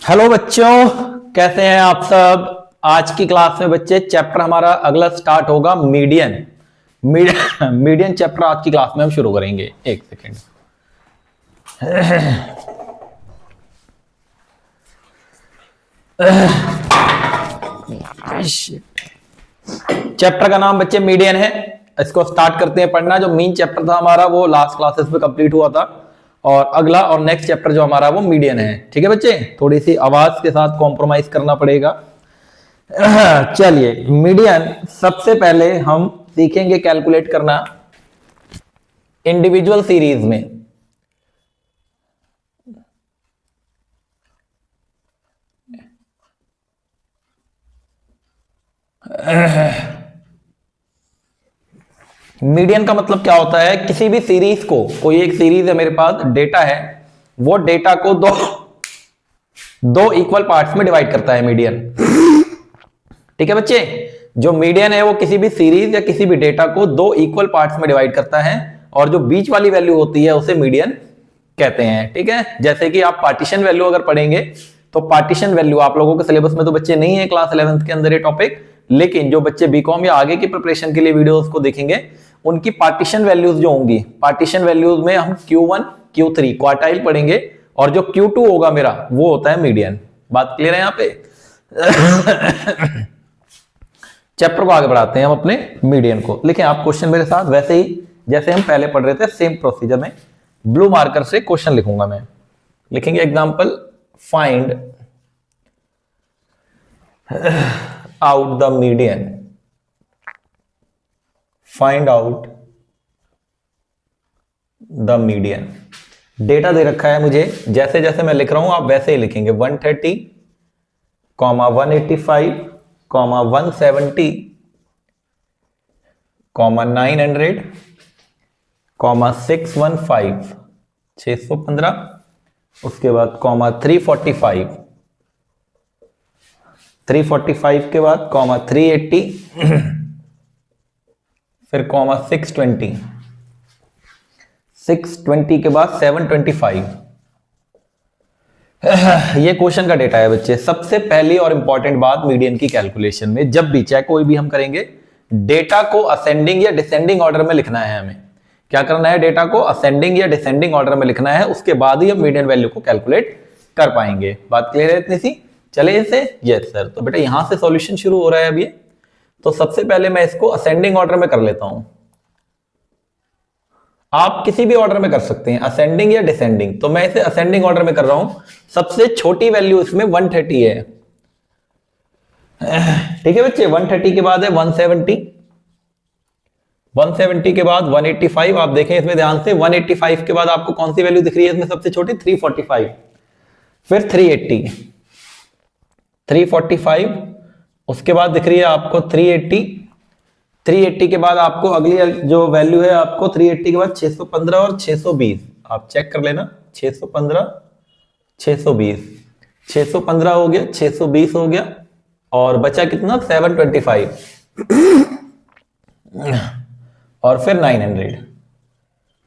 Hello बच्चों, कैसे हैं आप सब। आज की क्लास में बच्चे चैप्टर हमारा अगला स्टार्ट होगा मीडियन। मीडियन चैप्टर आज की क्लास में हम शुरू करेंगे। एक सेकेंड। चैप्टर का नाम बच्चे मीडियन है। इसको स्टार्ट करते हैं पढ़ना। जो मेन चैप्टर था हमारा वो लास्ट क्लासेस में कंप्लीट हुआ था और अगला और नेक्स्ट चैप्टर जो हमारा वो मीडियन है। ठीक है बच्चे, थोड़ी सी आवाज के साथ कॉम्प्रोमाइज करना पड़ेगा। चलिए, मीडियन सबसे पहले हम सीखेंगे कैलकुलेट करना इंडिविजुअल सीरीज में। मीडियन का मतलब क्या होता है, किसी भी सीरीज को, कोई एक सीरीज है मेरे पास, डेटा है, वो डेटा को दो इक्वल पार्ट्स में डिवाइड करता है मीडियन। ठीक है बच्चे, जो मीडियन है वो किसी भी सीरीज या किसी भी डेटा को दो इक्वल पार्ट्स में डिवाइड करता है और जो बीच वाली वैल्यू होती है उसे मीडियन कहते हैं। ठीक है, जैसे कि आप पार्टीशन वैल्यू अगर पढ़ेंगे तो पार्टीशन वैल्यू आप लोगों के सिलेबस में तो बच्चे नहीं है क्लास 11th के अंदर ये टॉपिक, लेकिन जो बच्चे बीकॉम या आगे की प्रिपरेशन के लिए वीडियोस को देखेंगे उनकी पार्टीशन वैल्यूज जो होंगी, पार्टीशन वैल्यूज में हम Q1 Q3 क्वार्टाइल पढ़ेंगे और जो Q2 होगा मेरा वो होता है मीडियन। बात क्लियर है यहाँ पे। चैप्टर को आगे बढ़ाते हैं हम अपने मीडियन को। लिखें आप क्वेश्चन मेरे साथ वैसे ही जैसे हम पहले पढ़ रहे थे, सेम प्रोसीजर में ब्लू मार्कर से क्वेश्चन लिखूंगा मैं। लिखेंगे example, find out the median. Find out the median. Data दे रखा है मुझे, जैसे जैसे मैं लिख रहा हूं आप वैसे ही लिखेंगे। 130, 185, 170, 900, 615, 615, उसके बाद 345, 345 के बाद 380, फिर 620, 620 के बाद 725। ये क्वेश्चन का डेटा है बच्चे। सबसे पहली और इंपॉर्टेंट बात मीडियन की कैलकुलेशन में, जब भी चाहे कोई भी हम करेंगे, डेटा को असेंडिंग या डिसेंडिंग ऑर्डर में लिखना है। हमें क्या करना है, डेटा को असेंडिंग या डिसेंडिंग ऑर्डर में लिखना है, उसके बाद ही हम मीडियन वैल्यू को कैलकुलेट कर पाएंगे। बात क्लियर है इतनी सी। चले इसे, यस सर। तो बेटा यहां से सॉल्यूशन शुरू हो रहा है अभी। तो सबसे पहले मैं इसको असेंडिंग ऑर्डर में कर लेता हूं। आप किसी भी ऑर्डर में कर सकते हैं, असेंडिंग या डिसेंडिंग। तो मैं इसे असेंडिंग ऑर्डर में कर रहा हूं। सबसे छोटी वैल्यू इसमें 130 है। ठीक है बच्चे, 130 के बाद है 170, 170 के बाद 185। आप देखें इसमें ध्यान से, 185 के बाद आपको कौन सी वैल्यू दिख रही है इसमें सबसे छोटी, 345, फिर 380, 345, उसके बाद दिख रही है आपको 380, 380 के बाद आपको अगली जो वैल्यू है आपको 380 के बाद 615 और 620। आप चेक कर लेना, 615, 620, 615 हो गया, 620 हो गया और बचा कितना, 725 और फिर 900।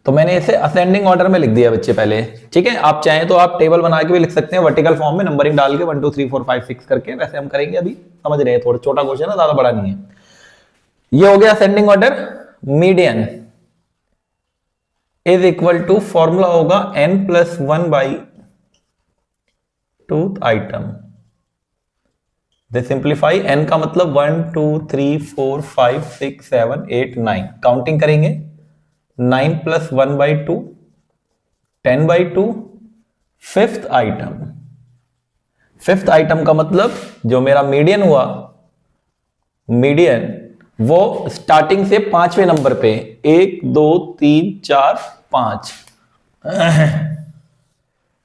तो मैंने इसे असेंडिंग ऑर्डर में लिख दिया बच्चे पहले। ठीक है, आप चाहें तो आप टेबल बना के भी लिख सकते हैं वर्टिकल फॉर्म में, नंबरिंग डाल के 1 2 3 4 5 6 करके। वैसे हम करेंगे अभी, समझ रहे हैं, थोड़ा छोटा क्वेश्चन है, ज्यादा बड़ा नहीं है। ये हो गया ascending order. Median is equal to, formula होगा n+1/2 आइटम। दे सिंप्लीफाई, n का मतलब 1 2 3 4 5 6 7 8 9। काउंटिंग करेंगे, 9 + 1/2, 10/2, फिफ्थ आइटम। फिफ्थ आइटम का मतलब जो मेरा मीडियन हुआ, मीडियन वो स्टार्टिंग से 5वें नंबर पे, 1 2 3 4 5,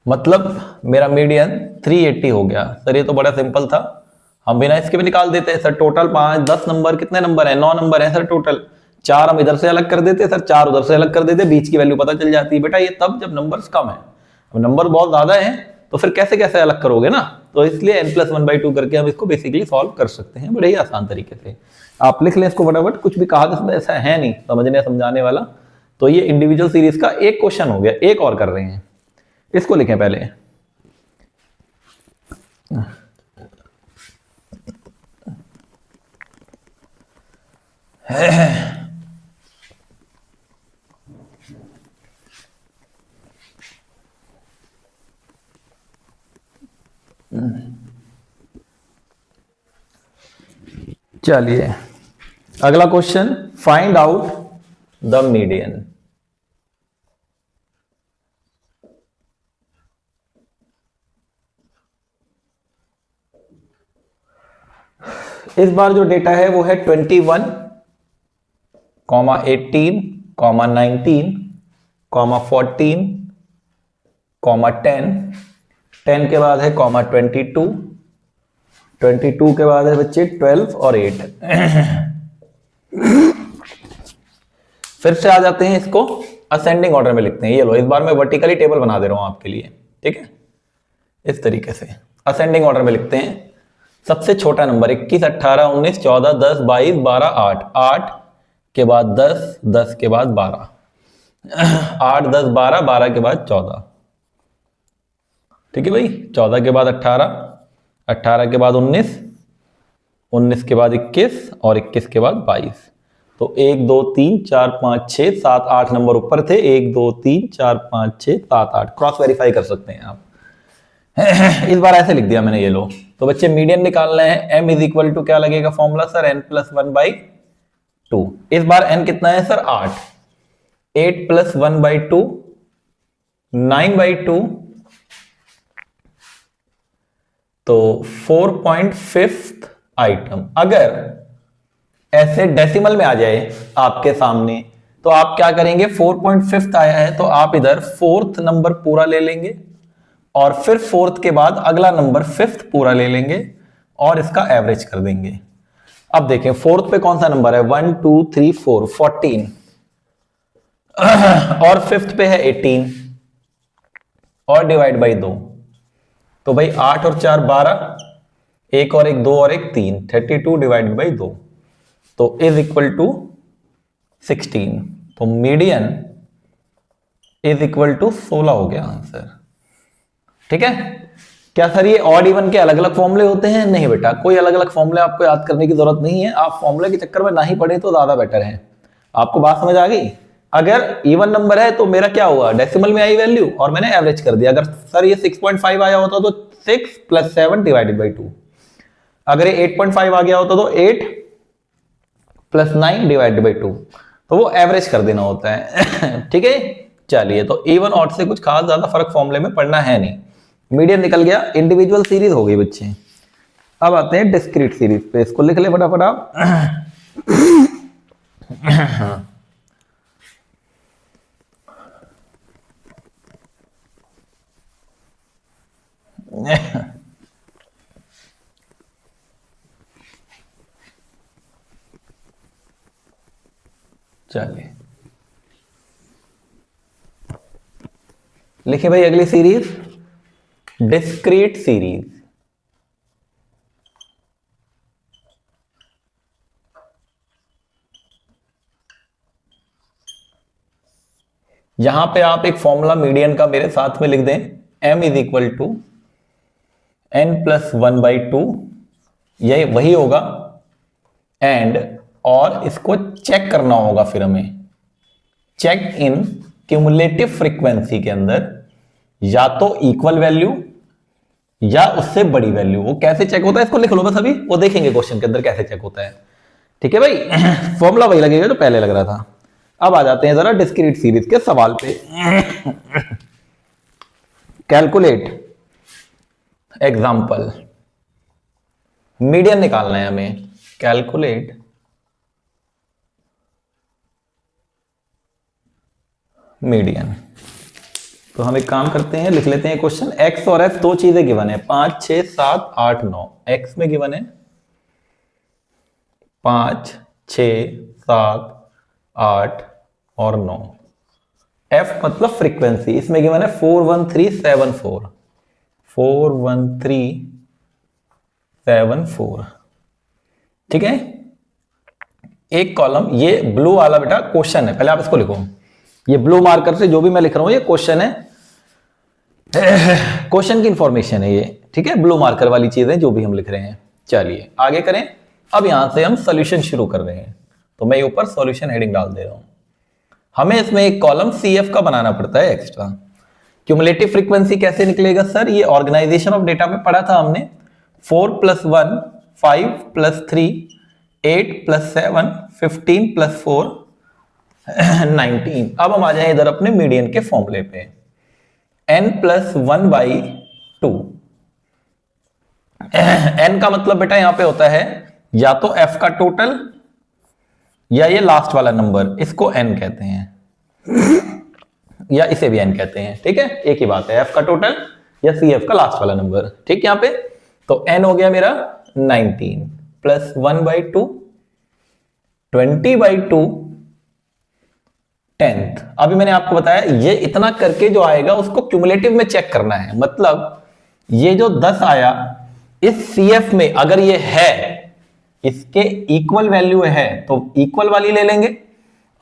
मतलब मेरा मीडियन 380 हो गया। सर ये तो बड़ा सिंपल था, हम बिना इसके भी निकाल देते हैं। सर टोटल 5 10 नंबर, कितने नंबर है, 9 नंबर है सर टोटल। 4 हम इधर से अलग कर देते सर, 4 उधर से अलग कर देते, बीच की वैल्यू पता चल जाती है। बेटा ये तब जब नंबर्स कम है, अब नंबर बहुत ज्यादा है तो फिर कैसे कैसे अलग करोगे ना। तो इसलिए n+1/2 करके हम इसको बेसिकली सॉल्व कर सकते हैं बड़े ही आसान तरीके से। आप लिख लें इसको फटाफट, कुछ भी कहा इसमें ऐसा है नहीं समझने समझाने वाला। तो ये इंडिविजुअल सीरीज का एक क्वेश्चन हो गया। एक और कर रहे हैं, इसको लिखें पहले। चलिए अगला question, find out the median. इस बार जो डेटा है वो है 21, 18, 19, 14, 10, 10 के बाद है 22, 22 के बाद है बच्चे 12 और 8। फिर से आ जाते हैं, इसको असेंडिंग ऑर्डर में लिखते हैं। ये लो, इस बार मैं वर्टिकली टेबल बना दे रहा हूं आपके लिए, ठीक है। इस तरीके से असेंडिंग ऑर्डर में लिखते हैं। सबसे छोटा नंबर 21, 18, 19, 14, 10, 22, 12, 8, 8 के बाद 10, 10 के बाद 12, 8, 10, 12, 12 के बाद 14, ठीक है भाई। 14 के बाद 18, 18 के बाद 19, 19 के बाद 21 और 21 के बाद 22। तो 1 2 3 4 5 6 7 8 नंबर ऊपर थे। 1 2 3 4 5 6 7 8 क्रॉस वेरीफाई कर सकते हैं आप। इस बार ऐसे लिख दिया मैंने, ये लो। तो बच्चे मीडियन निकालना है। m इज इक्वल टू क्या लगेगा फॉर्मूला सर, n प्लस 1/2। इस बार n कितना है सर 8, 8 प्लस 1/2 9/2, तो 4.5 आइटम। अगर ऐसे डेसिमल में आ जाए आपके सामने तो आप क्या करेंगे, 4.5 आया है तो आप इधर 4th नंबर पूरा ले लेंगे और फिर 4th के बाद अगला नंबर 5th पूरा ले लेंगे और इसका एवरेज कर देंगे। अब देखें 4th पे कौन सा नंबर है, 1 2 3 4 14 और 5th पे है 18 और डिवाइड बाई 2। तो भाई 8 और 4 12, 1 और 1 2 और 1 3, 32 डिवाइड बाई 2, तो इज इक्वल टू 16। तो मीडियन इज इक्वल टू 16 हो गया आंसर, ठीक है। क्या सर ये ऑड इवन के अलग अलग फॉर्मूले होते हैं? नहीं बेटा, कोई अलग अलग फॉर्मूले आपको याद करने की जरूरत नहीं है। आप फॉर्मूले के चक्कर में ना ही पढ़े तो ज्यादा बेटर है। आपको बात समझ आ गई? अगर इवन नंबर है तो मेरा क्या हुआ, डेसिमल में आई वैल्यू और मैंने एवरेज कर दिया। अगर सर ये 6.5 आया होता तो 6 प्लस 7 डिवाइडेड बाई 2। अगर ये 8.5 आ गया होता तो 8 प्लस 9 डिवाइडेड बाई 2। तो वो एवरेज कर देना होता है, ठीक है। चलिए, तो इवन ऑड से कुछ खास ज्यादा फर्क फॉर्मूले में पढ़ना है नहीं। मीडियन निकल गया, इंडिविजुअल सीरीज हो गई बच्चे। अब आते हैं डिस्क्रीट सीरीज पे, इसको लिख ले फटाफट आप। चलिए लिखिए भाई अगली सीरीज, डिस्क्रीट सीरीज। यहां पे आप एक फॉर्मूला मीडियन का मेरे साथ में लिख दें, m is equal to n plus 1/2, यही वही होगा। एंड और इसको चेक करना होगा, फिर हमें चेक इन क्यूमुलेटिव फ्रीक्वेंसी के अंदर या तो इक्वल वैल्यू या उससे बड़ी वैल्यू। वो कैसे चेक होता है इसको लिख लो बस, अभी वो देखेंगे क्वेश्चन के अंदर कैसे चेक होता है, ठीक है भाई। फॉर्मूला वही लगेगा जो पहले लग रहा था। अब आ जाते हैं जरा डिस्क्रीट सीरीज के सवाल पे। कैलकुलेट एग्जाम्पल, मीडियन निकालना है हमें। Calculate median. तो हम एक काम करते हैं, लिख लेते हैं क्वेश्चन। x और f दो चीजें गिवन है, 5 6 7 8 9। x में गिवन है 5 6 7 8 और 9। f मतलब फ्रीक्वेंसी, इसमें गिवन है 41374, 41374, ठीक है। एक कॉलम, ये ब्लू वाला बेटा क्वेश्चन है, पहले आप इसको लिखो। ये ब्लू मार्कर से जो भी मैं लिख रहा हूं ये क्वेश्चन है, क्वेश्चन की इंफॉर्मेशन है ये, ठीक है, ब्लू मार्कर वाली चीजें जो भी हम लिख रहे हैं। चलिए आगे करें। अब यहां से हम सोल्यूशन शुरू कर रहे हैं, तो मैं ऊपर सॉल्यूशन हेडिंग डाल दे रहा हूं। हमें इसमें एक कॉलम CF का बनाना पड़ता है एक्स्ट्रा। क्यूमुलेटिव फ्रीक्वेंसी कैसे निकलेगा सर? ये ऑर्गेनाइजेशन ऑफ डेटा में पढ़ा था हमने। 4 + 1 5 + 3 8 + 7 15 + 4 19। अब हम आ जाए इधर अपने मीडियन के फॉर्मूले पे। n + 1/2। n का मतलब बेटा यहां पे होता है या तो f का टोटल या ये लास्ट वाला नंबर, इसको n कहते हैं या इसे भी n कहते हैं। ठीक है, एक ही बात है, f का टोटल या CF का लास्ट वाला नंबर। ठीक, यहां पे तो n हो गया मेरा 19 + 1/2 20/2 10th। अभी मैंने आपको बताया ये इतना करके जो आएगा उसको क्यूमुलेटिव में चेक करना है। मतलब ये जो 10 आया इस CF में अगर ये है, इसके इक्वल वैल्यू है तो इक्वल वाली ले लेंगे,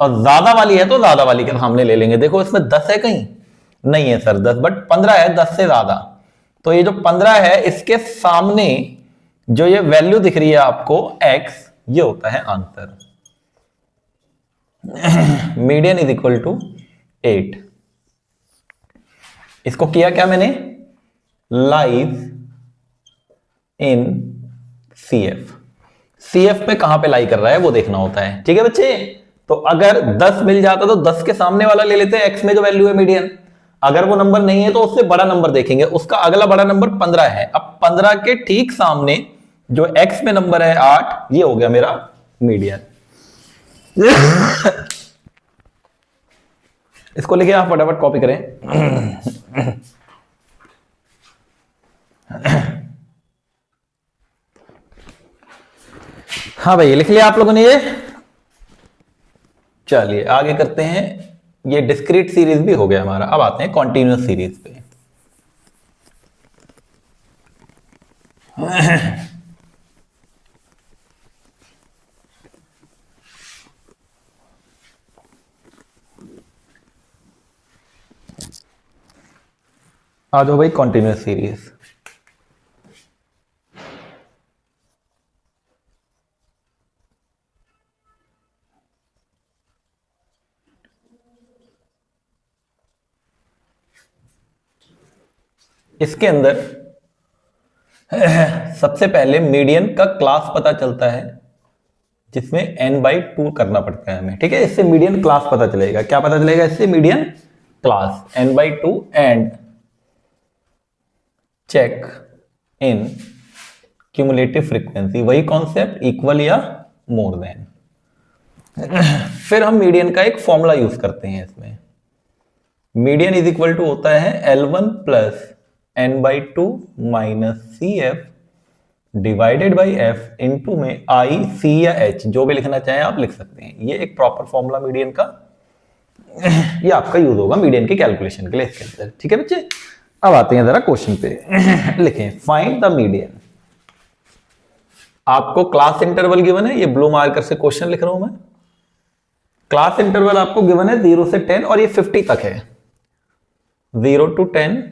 और ज्यादा वाली है तो ज्यादा वाली के सामने ले लेंगे। देखो इसमें 10 है, कहीं नहीं है सर 10, बट 15 है 10 से ज्यादा। तो ये जो 15 है इसके सामने जो ये वैल्यू दिख रही है आपको x, ये होता है answer. Median is equal to 8। इसको किया क्या मैंने? Lies in CF। CF पे कहां पे लाई कर रहा है वो देखना होता है। ठीक है बच्चे, तो अगर 10 मिल जाता तो 10 के सामने वाला ले लेते हैं, x में जो वैल्यू है मीडियन। अगर वो नंबर नहीं है तो उससे बड़ा नंबर देखेंगे, उसका अगला बड़ा नंबर 15 है। अब 15 के ठीक सामने जो x में नंबर है 8, ये हो गया मेरा मीडियन। इसको लिखिए आप, फटाफट कॉपी करें। हाँ भाई लिख लिया आप लोगों ने ये। चलिए आगे करते हैं। ये डिस्क्रीट सीरीज भी हो गया हमारा, अब आते हैं कॉन्टिन्यूअस सीरीज पे। आ जाओ भाई कॉन्टिन्यूअस सीरीज। इसके अंदर सबसे पहले मीडियन का क्लास पता चलता है, जिसमें n/2 करना पड़ता है हमें। ठीक है, इससे मीडियन क्लास पता चलेगा। क्या पता चलेगा इससे? Median class n/2 and check in cumulative frequency. वही कॉन्सेप्ट, इक्वल या मोर देन। फिर हम मीडियन का एक फॉर्मूला यूज करते हैं इसमें। मीडियन इज इक्वल टू होता है L1 + n/2 - CF divided by f into में I, C या H, जो भी लिखना चाहें आप लिख सकते हैं। ये एक प्रॉपर फॉर्मूला मीडियन का, ये आपका यूज होगा मीडियन की कैलकुलेशन के लिए इसके अंदर। ठीक है बच्चे, अब आते हैं जरा क्वेश्चन पे। लिखें फाइंड द मीडियन। आपको क्लास इंटरवल गिवन है, ये ब्लू मार्कर से क्वेश्चन लिख रहा हूं मैं। क्लास इंटरवल आपको गिवन है 0 से 10 और ये 50 तक है। 0 to 10,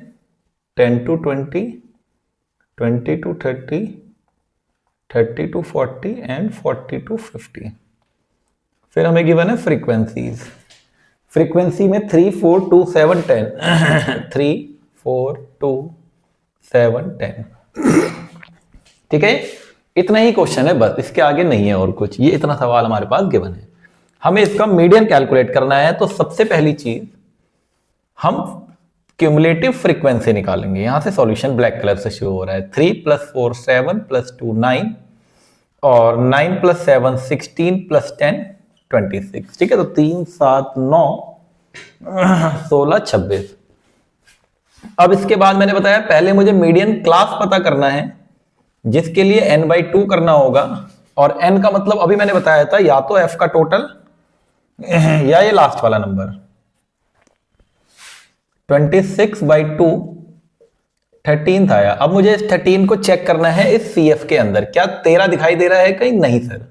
10 to 20, 20 to 30, 30 to 40 and 40 to 50। फिर हमें गिवन है फ्रीक्वेंसीज। फ्रीक्वेंसी में 3, 4, 2, 7, 10। 3, 4, 2, 7, 10। ठीक है, इतना ही क्वेश्चन है बस, इसके आगे नहीं है और कुछ। ये इतना सवाल हमारे पास गिवन है। हमें इसका मीडियन कैलकुलेट करना है, तो सबसे पहली चीज हम क्यूमुलेटिव फ्रीक्वेंसी निकालेंगे। यहां से सॉल्यूशन ब्लैक कलर से शुरू हो रहा है। 3 + 4 7 + 2 9 और 9 + 7 16 + 10 26। ठीक है, तो 3 7 9 16 26। अब इसके बाद मैंने बताया पहले मुझे मीडियन क्लास पता करना है, जिसके लिए n/2 करना होगा। और n का मतलब अभी मैंने बताया था या तो f का टोटल या ये लास्ट वाला नंबर। 26/2 13th आया। अब मुझे इस 13 को चेक करना है इस CF के अंदर। क्या 13 दिखाई दे रहा है कहीं? नहीं सर।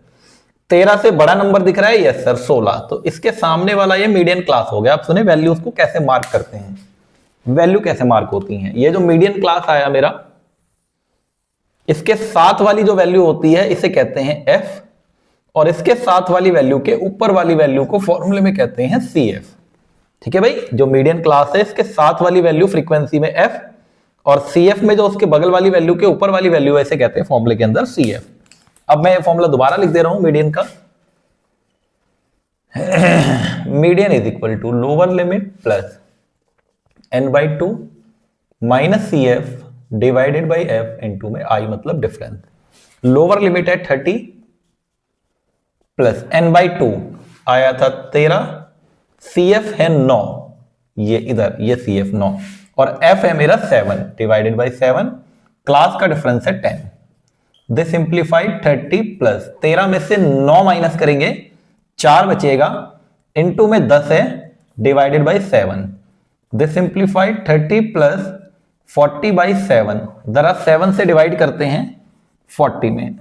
13 से बड़ा नंबर दिख रहा है? Yes sir 16। तो इसके सामने वाला ये मीडियन क्लास हो गया। आप सुने वैल्यूज को कैसे मार्क करते हैं, वैल्यू कैसे मार्क होती हैं। ये जो मीडियन क्लास आया मेरा, इसके साथ वाली जो वैल्यू होती है इसे कहते हैं एफ, और इसके साथ वाली वैल्यू के ऊपर वाली वैल्यू को फॉर्मूले में कहते हैं सी एफ। ठीक है भाई, जो मीडियन क्लास है इसके साथ वाली वैल्यू फ्रीक्वेंसी में एफ, और सी एफ में जो उसके बगल वाली वैल्यू के ऊपर वाली वैल्यू है इसे कहते हैं फॉर्मूले के अंदर सी एफ। अब मैं ये फॉर्मूला दोबारा लिख दे रहा हूं मीडियन का। Median is equal to lower limit plus n/2 minus C F divided by F into में आई मतलब डिफरेंस। लोअर लिमिट है 30 प्लस n/2 आया था 13, सी एफ है 9, ये इधर ये सी एफ 9, और एफ है मेरा 7 डिवाइडेड बाई 7, क्लास का डिफरेंस है 10। दिस सिंप्लीफाइड 30 प्लस 13 में से 9 माइनस करेंगे 4 बचेगा, इनटू में 10 है divided by 7। This simplified 30 plus 40 by 7, जरा 7 से डिवाइड करते हैं 40 में।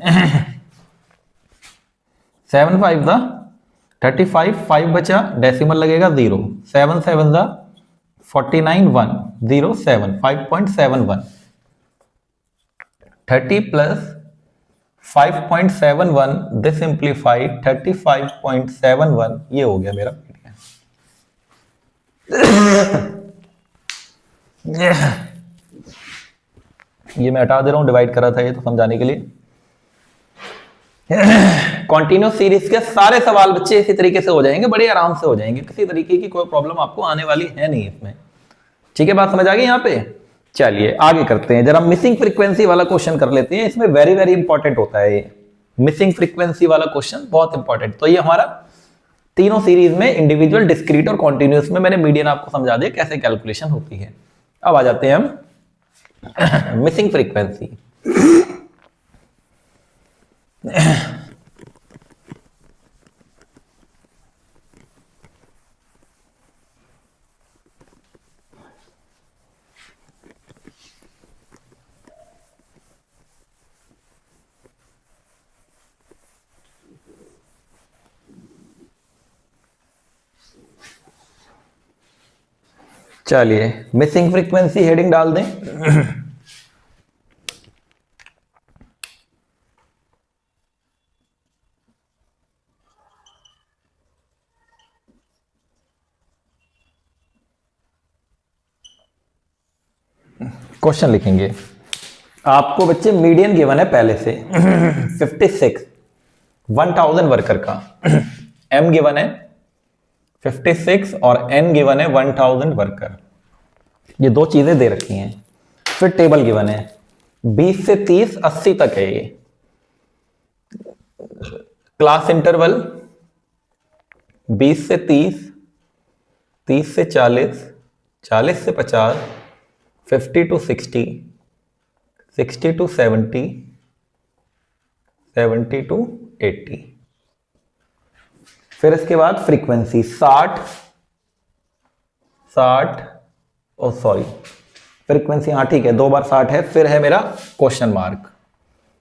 7 5 दा 35, 5 बचा, डेसिमल लगेगा 0, 7 7 दा 49, 1 0 7 5.71। 30 प्लस 5.71, दिस सिंप्लीफाइड 35.71, ये हो गया मेरा ये मैं हटा दे रहा हूं, डिवाइड करा था ये तो समझाने के लिए। कॉन्टिन्यूस सीरीज के सारे सवाल बच्चे इसी तरीके से हो जाएंगे, बड़े आराम से हो जाएंगे, किसी तरीके की कोई प्रॉब्लम आपको आने वाली है नहीं इसमें। ठीक है, बात समझ आ गई यहाँ पे। चलिए आगे करते हैं, जरा मिसिंग फ्रीक्वेंसी वाला क्वेश्चन कर लेते हैं। इसमें वेरी वेरी इंपॉर्टेंट होता है ये मिसिंग फ्रीक्वेंसी वाला क्वेश्चन, बहुत इंपॉर्टेंट। तो ये हमारा तीनों सीरीज में इंडिविजुअल, डिस्क्रीट और कॉन्टिन्यूस में मैंने मीडियन आपको समझा दिया कैसे कैलकुलेशन होती है। अब आ जाते हैं हम मिसिंग फ्रीक्वेंसी। चलिए मिसिंग फ्रीक्वेंसी हेडिंग डाल दें। क्वेश्चन लिखेंगे, आपको बच्चे मीडियन गिवन है पहले से 56 1000 वर्कर का, एम गिवन है 56 और n गिवन है 1000 वर्कर, ये दो चीजें दे रखी हैं। फिर टेबल गिवन है 20 से 30 80 तक है ये क्लास इंटरवल, 20 से 30, 30 से 40, 40 से 50, 50 to 60, 60 to 70, 70 to 80। फिर इसके बाद फ्रीक्वेंसी 60 और सॉरी फ्रीक्वेंसी, हाँ ठीक है, 2 बार 60 है। फिर है मेरा क्वेश्चन मार्क,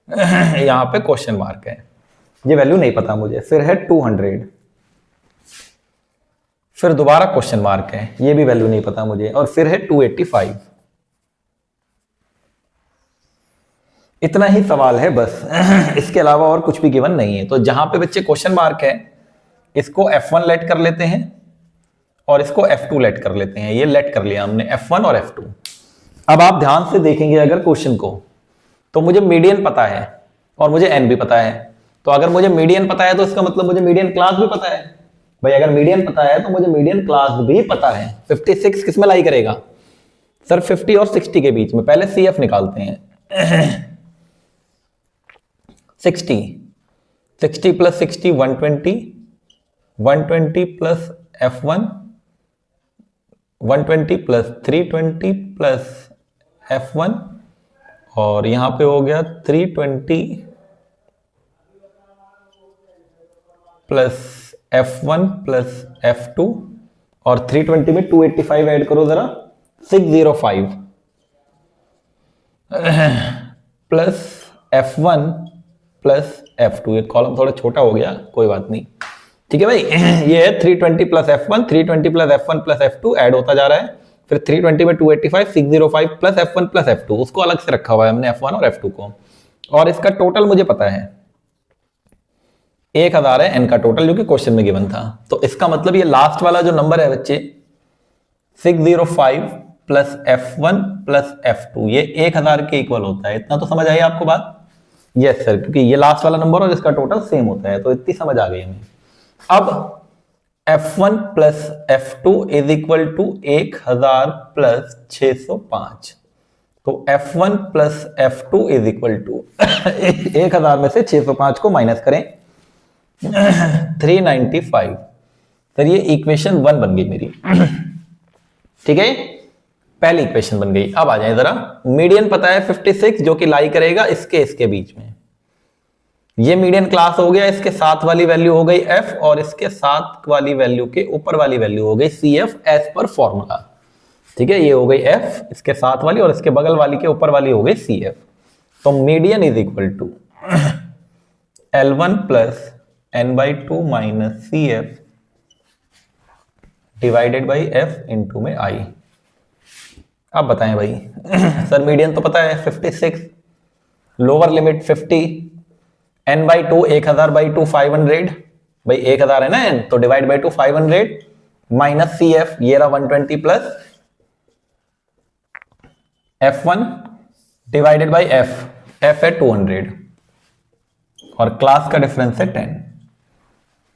यहां पे क्वेश्चन मार्क है, ये वैल्यू नहीं पता मुझे। फिर है 200, फिर दोबारा क्वेश्चन मार्क है, ये भी वैल्यू नहीं पता मुझे। और फिर है 285। इतना ही सवाल है बस, इसके अलावा और कुछ भी गिवन नहीं है। तो जहां पे बच्चे क्वेश्चन मार्क है इसको F1 लेट कर लेते हैं और इसको F2 लेट कर लेते हैं। ये लेट कर लिया हमने F1 और F2। अब आप ध्यान से देखेंगे अगर क्वेश्चन को, तो मुझे मीडियन पता है और मुझे n भी पता है। तो अगर मुझे मीडियन पता है तो इसका मतलब मुझे मीडियन क्लास भी पता है। भाई अगर मीडियन पता है तो मुझे मीडियन क्लास भी पता है। 56 किस में लाई करेगा सर? 50 और 60 के बीच में। पहले CF निकालते हैं। 60 plus 60 120, 120 plus F1, 120 plus 320 plus F1, और यहां पे हो गया 320 प्लस F1 प्लस F2, और 320 में 285 ऐड करो जरा, 605 प्लस F1 प्लस F2। ये कॉलम थोड़ा छोटा हो गया, कोई बात नहीं, ठीक है भाई। ये है 320 plus F1, 320 plus F1 plus F2 add होता जा रहा है। फिर 320 में 285, 605 प्लस F1 प्लस F2, उसको अलग से रखा हुआ है हमने F1 और F2 को। और इसका टोटल मुझे पता है 1000 है, एन का टोटल, जो कि क्वेश्चन में गिवन था। तो इसका मतलब ये लास्ट वाला जो नंबर है बच्चे 605 प्लस F1 प्लस F2, ये 1000 के इक्वल होता है। इतना तो समझ आई आपको बात? यस सर, क्योंकि ये लास्ट वाला नंबर और इसका टोटल सेम होता है, तो इतनी समझ आ गई हमें। अब F1 plus F2 is equal to 1000 plus 605। तो F1 plus F2 is equal to 1000 में से 605 को माइनस करें 395। सर ये इक्वेशन 1 बन गई मेरी। ठीक है, पहली इक्वेशन बन गई। अब आ जाए जरा, मीडियन पता है 56 जो कि लाई करेगा इसके बीच में। ये मीडियन क्लास हो गया, इसके साथ वाली वैल्यू हो गई F और इसके साथ वाली वैल्यू के ऊपर वाली वैल्यू हो गई CF एज पर फॉर्मूला। ठीक है, ये हो गई F इसके साथ वाली और इसके बगल वाली के ऊपर वाली हो गई CF। तो median is equal to L1 plus n/2 minus CF divided by F into में I। अब बताएं भाई सर मीडियन तो पता है 56, लोअर लिमिट 50, n/2 1000/2 500, भाई 1000 है ना n, तो डिवाइड बाई 2 500 माइनस CF ये रहा 120 plus F1 divided by F है 200 और क्लास का डिफरेंस है 10।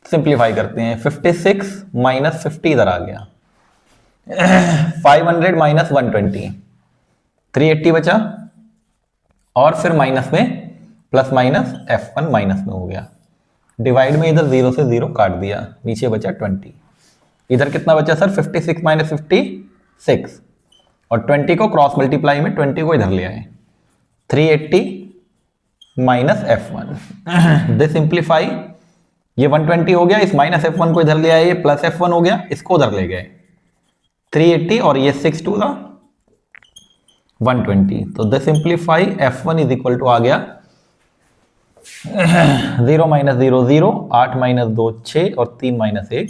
सिंप्लीफाई करते हैं, 56 माइनस 50 इधर आ गया 500 माइनस 120 380 बचा और फिर माइनस में प्लस माइनस F1 माइनस में हो गया, डिवाइड में इधर 0 से 0 काट दिया, नीचे बचा 20। इधर कितना बचा सर 56 माइनस 56 और 20 को क्रॉस मल्टीप्लाई में 20 को इधर ले आए 380 माइनस F1 दिस सिंप्लीफाई, ये 120 हो गया, इस माइनस F1 को इधर ले आए, ये प्लस F1 हो गया, इसको उधर ले गए 380 और ये 6 टू 120। तो the simplify F1 is equal to आ गया 0 माइनस 0 0, 8 माइनस 2 6 और 3 माइनस 1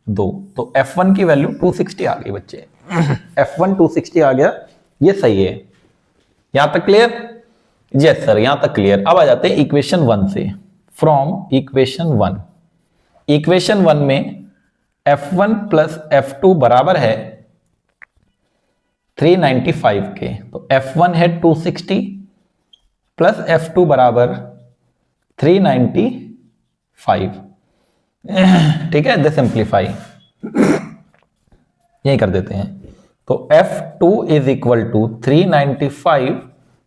2। तो F1 की वैल्यू 260 आ गई बच्चे। F1 260 आ गया, ये सही है। यहां तक क्लियर? यस सर, यहां तक क्लियर। अब आ जाते हैं इक्वेशन 1 से। फ्रॉम इक्वेशन 1, इक्वेशन 1 में F1 प्लस F2 बराबर है 395 के। तो F1 है 260 प्लस F2 बराबर 395। ठीक है, दे सिंप्लीफाई यही कर देते हैं। तो F2 इज इक्वल टू 395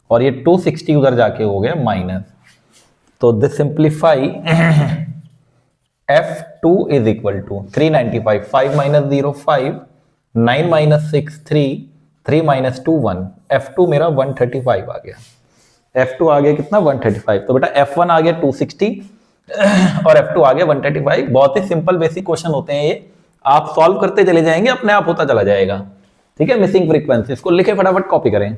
और ये 260 उधर जाके हो गया माइनस। तो the simplify F2 is equal to 395, 5 minus 0 5, 9 minus 6 3, 3 minus 2 1। F2 मेरा 135 आ गया। F2 आ गया कितना 135। तो बेटा F1 आ गया 260 और F2 आ गया 135। बहुत ही सिंपल बेसिक क्वेश्चन होते हैं ये, आप सॉल्व करते चले जाएंगे, अपने आप होता चला जाएगा। ठीक है, मिसिंग फ्रीक्वेंसी, इसको लिखे फटाफट कॉपी करें।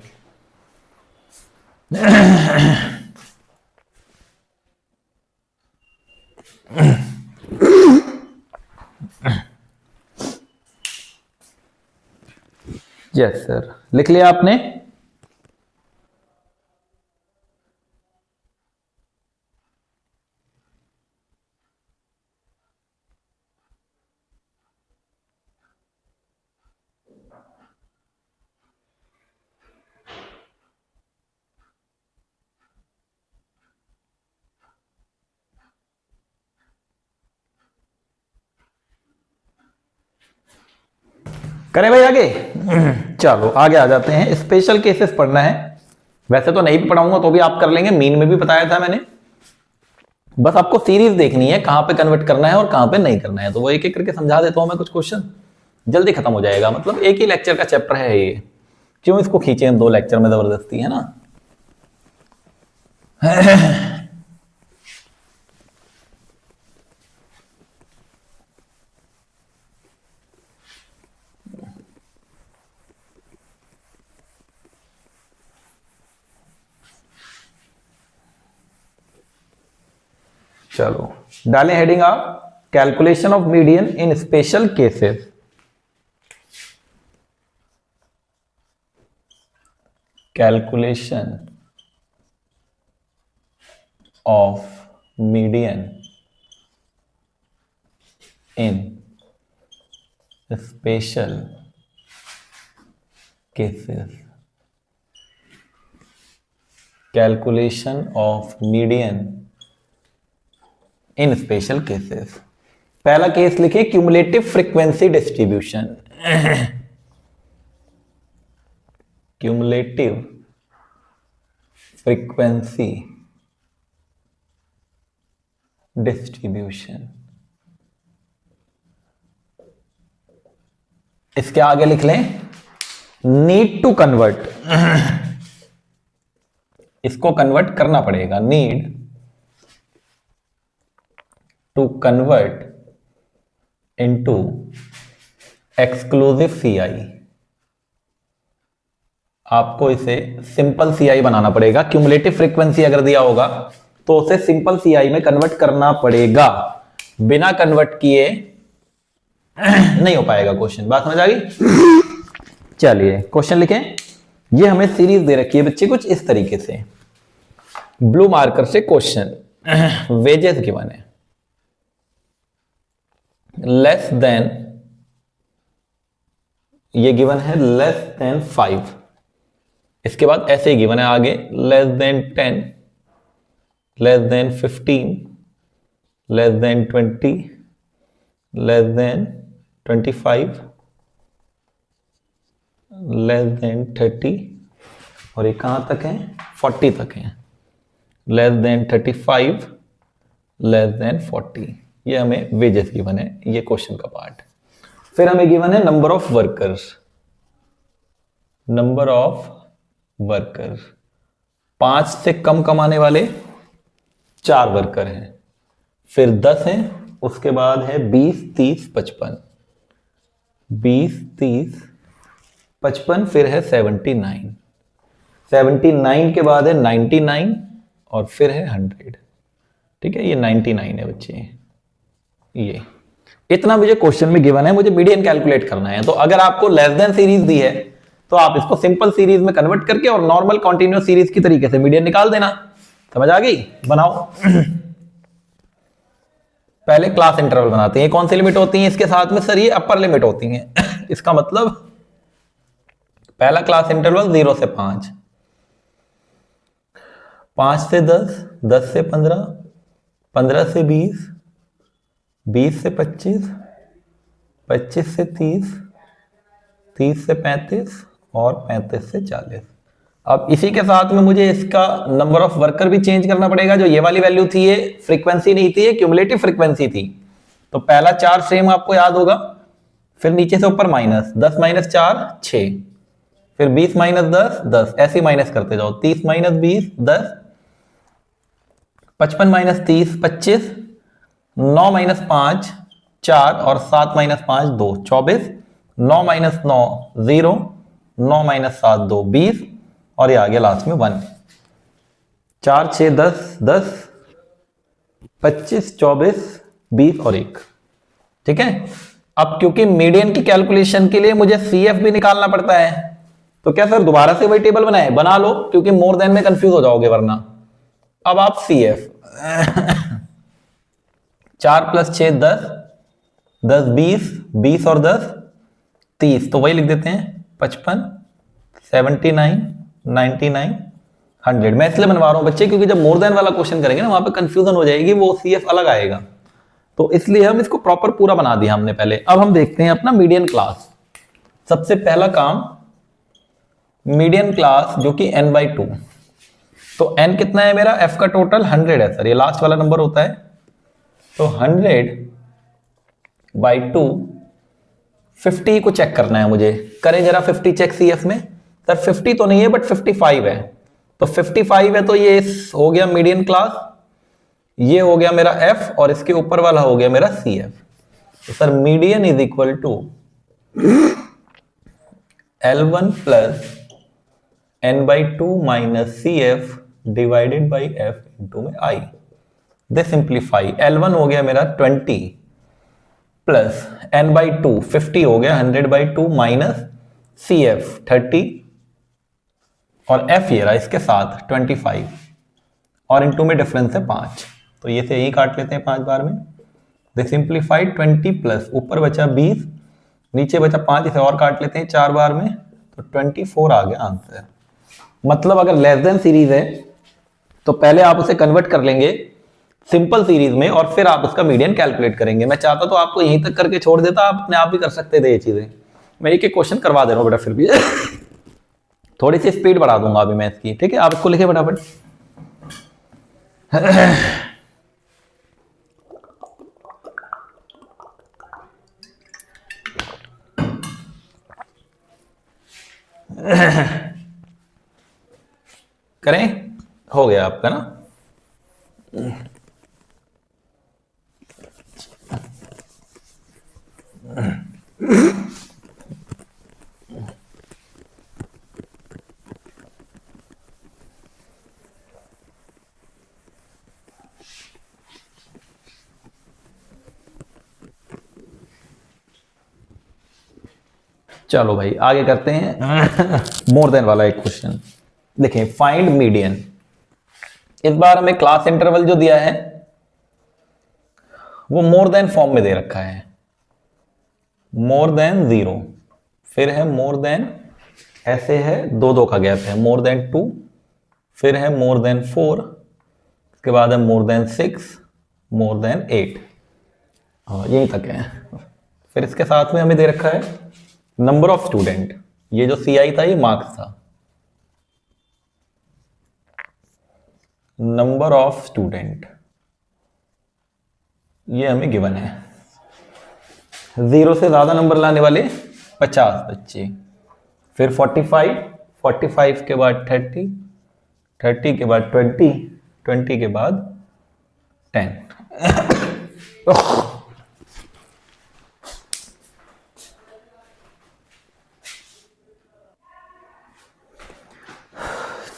यस सर, लिख लिया आपने? करें भाई आगे? चलो आगे आ जाते हैं। स्पेशल केसेस पढ़ना है, वैसे तो नहीं भी पढ़ाऊंगा तो भी आप कर लेंगे, मीन में भी बताया था मैंने। बस आपको सीरीज देखनी है, कहां पे कन्वर्ट करना है और कहां पे नहीं करना है। तो वो एक एक करके समझा देता हूं मैं, कुछ क्वेश्चन जल्दी खत्म हो जाएगा। मतलब एक ही लेक्चर का चैप्टर है ये, क्यों इसको खींचे 2 लेक्चर में जबरदस्ती, है ना। चलो डालें हेडिंग आप, calculation of median in special cases. Calculation of median in special cases, calculation of median in special cases. पहला केस लिखे cumulative frequency distribution. Cumulative frequency distribution. इसके आगे लिख लें नीड टू कन्वर्ट, इसको कन्वर्ट करना पड़ेगा, need to convert into exclusive CI. आपको इसे सिंपल सीआई बनाना पड़ेगा। क्यूमुलेटिव फ्रीक्वेंसी अगर दिया होगा तो उसे सिंपल सीआई में कन्वर्ट करना पड़ेगा, बिना कन्वर्ट किए नहीं हो पाएगा क्वेश्चन। बात समझ आ गई? चलिए क्वेश्चन लिखें। ये हमें सीरीज दे रखी है बच्चे कुछ इस तरीके से, ब्लू मार्कर से क्वेश्चन, वेजेस गिवन है लेस देन, ये गिवन है लेस देन 5, इसके बाद ऐसे ही गिवन है आगे less than 10, less than 15, less than 20, less than 25, less than 30, और ये कहां तक है 40 तक है, लेस देन 35, लेस देन 40। ये हमें वेजेस गिवन है, ये क्वेश्चन का पार्ट। फिर हमें गिवन है number of workers, number of worker, 5 से कम कमाने वाले 4 वर्कर हैं, फिर 10 हैं, उसके बाद है 20, 30, 55, 20, 30, 55, फिर है 79, 79 के बाद है 99 और फिर है 100। ठीक है, ये 99 है बच्चे। ये इतना मुझे क्वेश्चन में गिवन है, मुझे मीडियन कैलकुलेट करना है। तो अगर आपको लेस देन सीरीज दी है तो आप इसको सिंपल सीरीज में कन्वर्ट करके और नॉर्मल कॉन्टिन्यूअस सीरीज की तरीके से मीडियन निकाल देना। समझ आ गई? बनाओ। पहले क्लास इंटरवल बनाते हैं। कौन सी लिमिट होती है इसके साथ में? सर ये अपर लिमिट होती है। इसका मतलब पहला क्लास इंटरवल 0 से 5, 5 से 10, 10 से 15, 15 से 20, 20 से 25, 25 से 30, 30 से 35 और 35 से 40। अब इसी के साथ में मुझे इसका नंबर ऑफ वर्कर भी चेंज करना पड़ेगा। जो ये वाली वैल्यू थी ये फ्रीक्वेंसी नहीं थी, ये क्यूमुलेटिव फ्रीक्वेंसी थी। तो पहला 4 सेम आपको याद होगा, फिर नीचे से ऊपर माइनस, 10 माइनस 4 6, फिर 20 माइनस 10 10, ऐसे माइनस करते जाओ, 30 माइनस 20 10, 55 माइनस 30 25, 9 माइनस 5 4 और 7 माइनस 5 2, 24, 9 माइनस 9 0, 9 माइनस 7 2, 20 और ये आ गया लास्ट में 1। 4 6 10 10, 25 24 20 और 1। ठीक है, अब क्योंकि मीडियन की कैलकुलेशन के लिए मुझे सीएफ भी निकालना पड़ता है, तो क्या सर दोबारा से वही टेबल बनाए? बना लो, क्योंकि मोर देन में कंफ्यूज हो जाओगे वरना। अब आप सीएफ 4 + 6 10, 10 20, 20 और 10 30, तो वही लिख देते हैं 55 79 99 100। मैं इसलिए बनवा रहा हूं बच्चे क्योंकि जब मोर देन वाला क्वेश्चन करेंगे ना वहां पे कंफ्यूजन हो जाएगी, वो सीएफ अलग आएगा, तो इसलिए हम इसको प्रॉपर पूरा बना दिया हमने पहले। अब हम देखते हैं अपना मीडियन क्लास। सबसे पहला काम मीडियन क्लास जो कि n/2, तो n कितना है मेरा? f का टोटल 100 है सर, ये लास्ट वाला नंबर होता है, तो 100/2 50 को चेक करना है मुझे। करें जरा 50 चेक सीएफ में। सर 50 तो नहीं है बट 55 है, तो 55 है तो ये हो गया मीडियन क्लास, ये हो गया मेरा f और इसके ऊपर वाला हो गया मेरा CF। तो sir median is equal to L1 plus n/2 minus CF divided by f into में I। दे सिंप्लीफाई, L1 हो गया मेरा 20 प्लस n/2 50 हो गया 100/2 माइनस CF 30 और f ये रहा इसके साथ 25। और इनटू में डिफरेंस है 5, तो ये से यही काट लेते हैं 5 बार में। दे सिंप्लीफाइड 20 प्लस ऊपर बचा 20, नीचे बचा 5, इसे और काट लेते हैं 4 बार में, तो 24 आ गया आंसर। मतलब अगर लेस देन सीरीज है तो पहले आप उसे कन्वर्ट कर लेंगे सिंपल सीरीज में और फिर आप उसका मीडियन कैलकुलेट करेंगे। मैं चाहता तो आपको यहीं तक करके छोड़ देता, आप अपने आप भी कर सकते थे ये चीजें। मैं एक एक क्वेश्चन करवा दे रहा हूं बेटा, फिर भी थोड़ी सी स्पीड बढ़ा दूंगा अभी मैं इसकी, ठीक है। आप इसको लिखे फटाफट। करें, हो गया आपका ना। चलो भाई आगे करते हैं मोर देन वाला एक क्वेश्चन। देखें, फाइंड मीडियन। इस बार हमें क्लास इंटरवल जो दिया है वो मोर देन फॉर्म में दे रखा है। मोर देन 0, फिर है मोर देन, ऐसे है 2 का गैप है, मोर देन 2, फिर है मोर देन 4, उसके बाद है मोर देन 6, मोर देन 8, यहीं तक है। फिर इसके साथ में हमें दे रखा है नंबर ऑफ स्टूडेंट। ये जो CI था ये मार्क्स था। नंबर ऑफ स्टूडेंट ये हमें गिवन है। 0 से ज्यादा नंबर लाने वाले 50 बच्चे, फिर 45, 45 के बाद 30, 30 के बाद 20, 20 के बाद 10।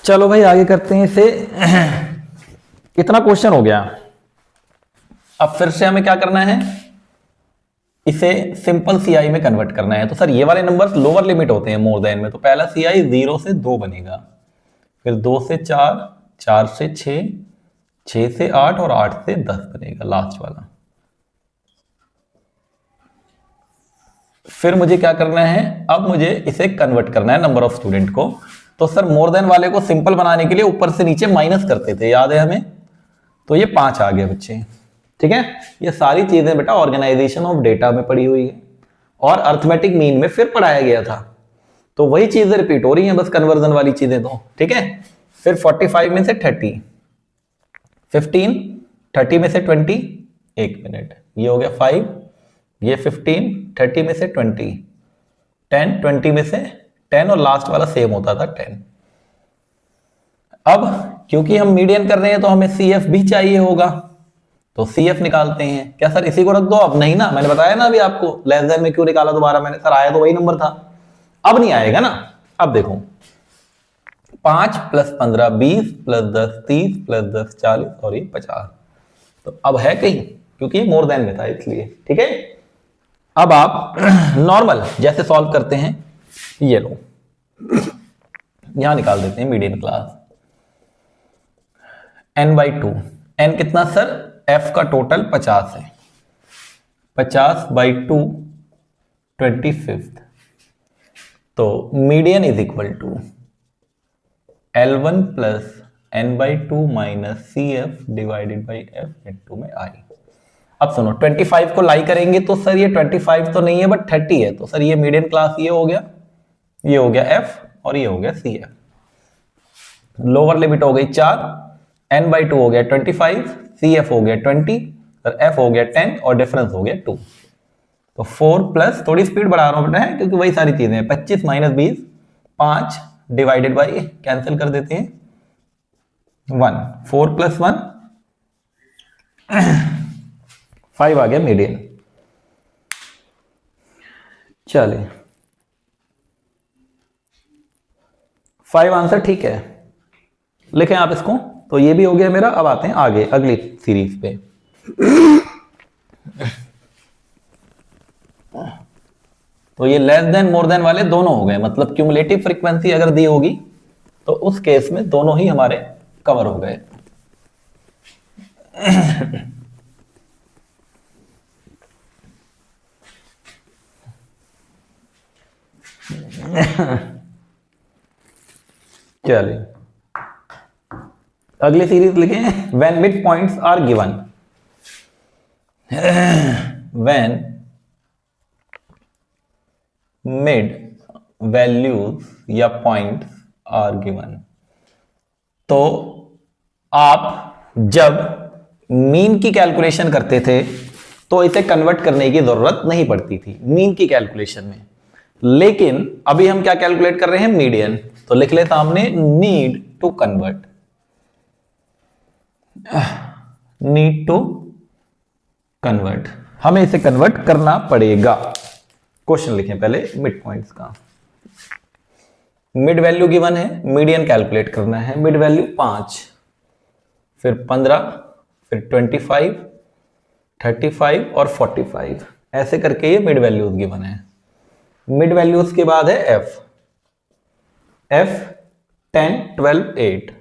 चलो भाई आगे करते हैं इसे। कितना क्वेश्चन हो गया। अब फिर से हमें क्या करना है, इसे सिंपल CI में कन्वर्ट करना है। तो सर ये वाले नंबर्स लोअर लिमिट होते हैं मोर देन में, तो पहला CI 0 से 2 बनेगा, फिर 2 से 4, 4 से 6, 6 से 8 और 8 से 10 बनेगा लास्ट वाला। फिर मुझे क्या करना है, अब मुझे इसे कन्वर्ट करना है नंबर ऑफ स्टूडेंट को। तो सर मोर देन वाले को सिंपल बनाने के लिए ऊपर से नीचे माइनस करते थे, याद है हमें, तो ये 5 आ गया बच्चे, ठीक है। ये सारी चीजें बेटा ऑर्गेनाइजेशन ऑफ डेटा में पढ़ी हुई है और अर्थमेटिक मीन में फिर पढ़ाया गया था, तो वही चीजें रिपीट हो रही हैं, बस कन्वर्जन वाली चीजें तो, ठीक है। फिर 45 में से 30, 15, 30 में से 20, 1 मिनट, ये हो गया 5, ये 15, 30 में से 20, 10, 20 में से 10 और लास्ट वाला सेम होता था 10। अब क्योंकि हम मीडियन कर रहे हैं तो हमें CF भी चाहिए होगा, तो CF निकालते हैं। क्या सर इसी को रख दो? अब नहीं ना, मैंने बताया ना अभी आपको लेस देन में क्यों निकाला दोबारा मैंने, सर आया तो वही नंबर था, अब नहीं आएगा ना। अब देखो 5 प्लस 15 20 प्लस 10 30 प्लस 10 40 और ये 50, तो अब है कहीं, क्योंकि मोर देन में था इसलिए, ठीक है। अब आप नॉर्मल जैसे सॉल्व करते हैं, ये लो यहां निकाल देते हैं मीडियन क्लास n/2। n कितना सर? f का टोटल 50 है, 50/2 25, तो median is equal to L1 plus n/2 minus CF divided by f into में I। अब सुनो 25 को लाई करेंगे तो सर ये 25 तो नहीं है बट 30 है, तो सर ये मीडियन क्लास ये हो गया, ये हो गया f और ये हो गया CF। लोअर लिमिट हो गई 4, n/2 हो गया 25, CF हो गया 20 और f हो गया 10 और डिफरेंस हो गया 2। तो 4 प्लस, थोड़ी स्पीड बढ़ा रहा हूं बेटा है क्योंकि वही सारी चीजें हैं, 25 माइनस 20 5 डिवाइडेड बाई, कैंसिल कर देते हैं 1, 4 प्लस 1 5 आ गया मीडियन। चलिए 5 आंसर ठीक है, लिखें आप इसको। तो ये भी हो गया मेरा। अब आते हैं आगे अगली सीरीज पे। तो ये लेस देन मोर देन वाले दोनों हो गए, मतलब क्यूमुलेटिव फ्रीक्वेंसी अगर दी होगी तो उस केस में दोनों ही हमारे कवर हो गए। चलिए अगली सीरीज लिखें, when mid points are given. When mid values या पॉइंट्स आर गिवन, तो आप जब मीन की कैलकुलेशन करते थे तो इसे कन्वर्ट करने की जरूरत नहीं पड़ती थी मीन की कैलकुलेशन में, लेकिन अभी हम क्या कैलकुलेट कर रहे हैं, मीडियन। तो लिख ले सामने, need to convert, need to convert, हमें इसे कन्वर्ट करना पड़ेगा। क्वेश्चन लिखें पहले मिड पॉइंट्स का। मिड वैल्यू गिवन है, मीडियन कैलकुलेट करना है। मिड वैल्यू 5, फिर 15, फिर 25, 35 और 45, ऐसे करके ये मिड वैल्यूज गिवन है। मिड वैल्यूज के बाद है एफ, 10, 12, 8,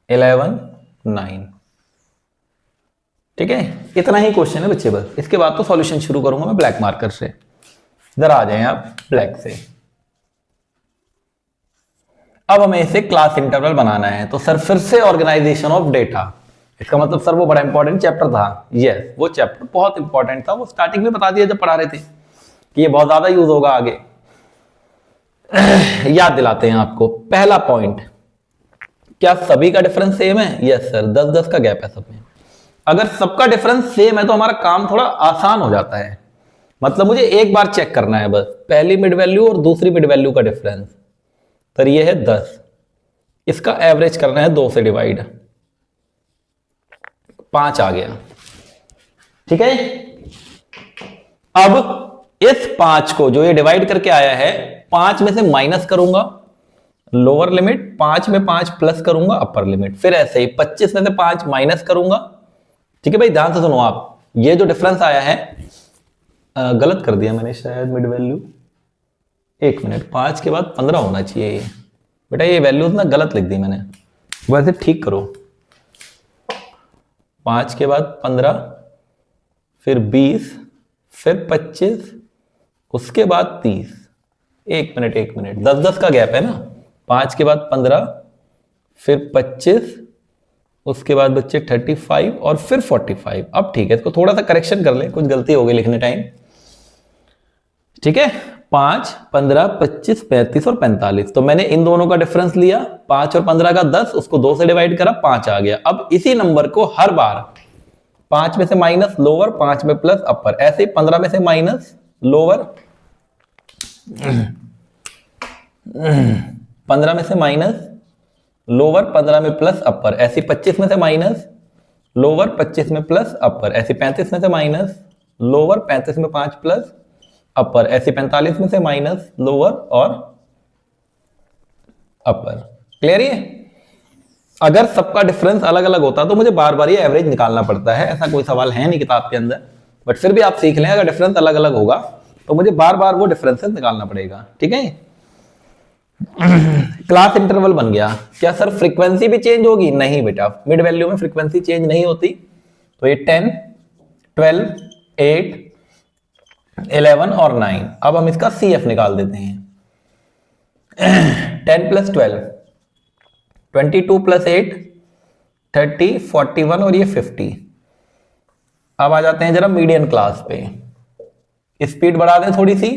11, 9। ठीक है, इतना ही क्वेश्चन है बच्चे बस। इसके बाद तो सॉल्यूशन शुरू करूंगा मैं ब्लैक मार्कर से। इधर आ जाएं आप ब्लैक से। अब हमें इसे क्लास इंटरवल बनाना है, तो सर फिर से ऑर्गेनाइजेशन ऑफ डेटा। इसका मतलब सर वो बड़ा इंपॉर्टेंट चैप्टर था। यस, वो चैप्टर बहुत इंपॉर्टेंट था, वो स्टार्टिंग में बता दिया जब पढ़ा रहे थे कि ये बहुत ज्यादा यूज होगा आगे। याद दिलाते हैं आपको। पहला पॉइंट, क्या सभी का डिफरेंस सेम है? यस सर, 10-10 का गैप है सब में। अगर सबका डिफरेंस सेम है तो हमारा काम थोड़ा आसान हो जाता है। मतलब मुझे एक बार चेक करना है बस, पहली मिड वैल्यू और दूसरी मिड वैल्यू का डिफरेंस। तो ये है 10, इसका एवरेज करना है 2 से डिवाइड, 5 आ गया। ठीक है, अब इस 5 को जो ये डिवाइड करके आया है, 5 में से माइनस करूंगा लोअर लिमिट, 5 में 5 प्लस करूंगा अपर लिमिट, फिर ऐसे ही 25 में से 5 माइनस करूंगा। ठीक है भाई, ध्यान से सुनो आप। ये जो डिफरेंस आया है, गलत कर दिया मैंने शायद मिड वैल्यू, 1 मिनट, 5 के बाद 15 होना चाहिए ये बेटा, ये वैल्यूज ना गलत लिख दी मैंने, वैसे ठीक करो। 5 के बाद 15, फिर 20, फिर 25, उसके बाद 30। 1 मिनट 10-10 का गैप है ना। 5 के बाद 15, फिर 25, उसके बाद बच्चे 35 और फिर 45। अब ठीक है, इसको थोड़ा सा करेक्शन कर ले, कुछ गलती हो गई लिखने टाइम। ठीक है, 5, 15, 25, 35 और 45। तो मैंने इन दोनों का डिफरेंस लिया, 5 और 15 का 10, उसको 2 से डिवाइड करा, 5 आ गया। अब इसी नंबर को हर बार 5 में से माइनस लोअर, 5 में प्लस अपर, ऐसे ही 15 में से माइनस लोअर, 15 में से माइनस लोअर, 15 में प्लस अपर, ऐसे 25 में से माइनस लोअर, 25 में प्लस अपर, ऐसे 35 में से माइनस लोअर, 35 में 5 प्लस अपर, ऐसे 45 में से माइनस लोअर और अपर। क्लियर है? अगर सबका डिफरेंस अलग अलग होता तो मुझे बार बार ये एवरेज निकालना पड़ता है, ऐसा कोई सवाल है नहीं किताब के अंदर, बट फिर भी आप सीख लें, अगर डिफरेंस अलग अलग होगा तो मुझे बार बार वो डिफरेंसेस निकालना पड़ेगा। ठीक है, क्लास इंटरवल बन गया। क्या सर फ्रीक्वेंसी भी चेंज होगी? नहीं बेटा, मिड वैल्यू में फ्रीक्वेंसी चेंज नहीं होती। तो ये 10, 12, 8, 11 और 9। अब हम इसका CF निकाल देते हैं। 10 प्लस 12, 22 प्लस 8, 30, 41 और ये 50। अब आ जाते हैं जरा मीडियन क्लास पे। स्पीड बढ़ा दें थोड़ी सी,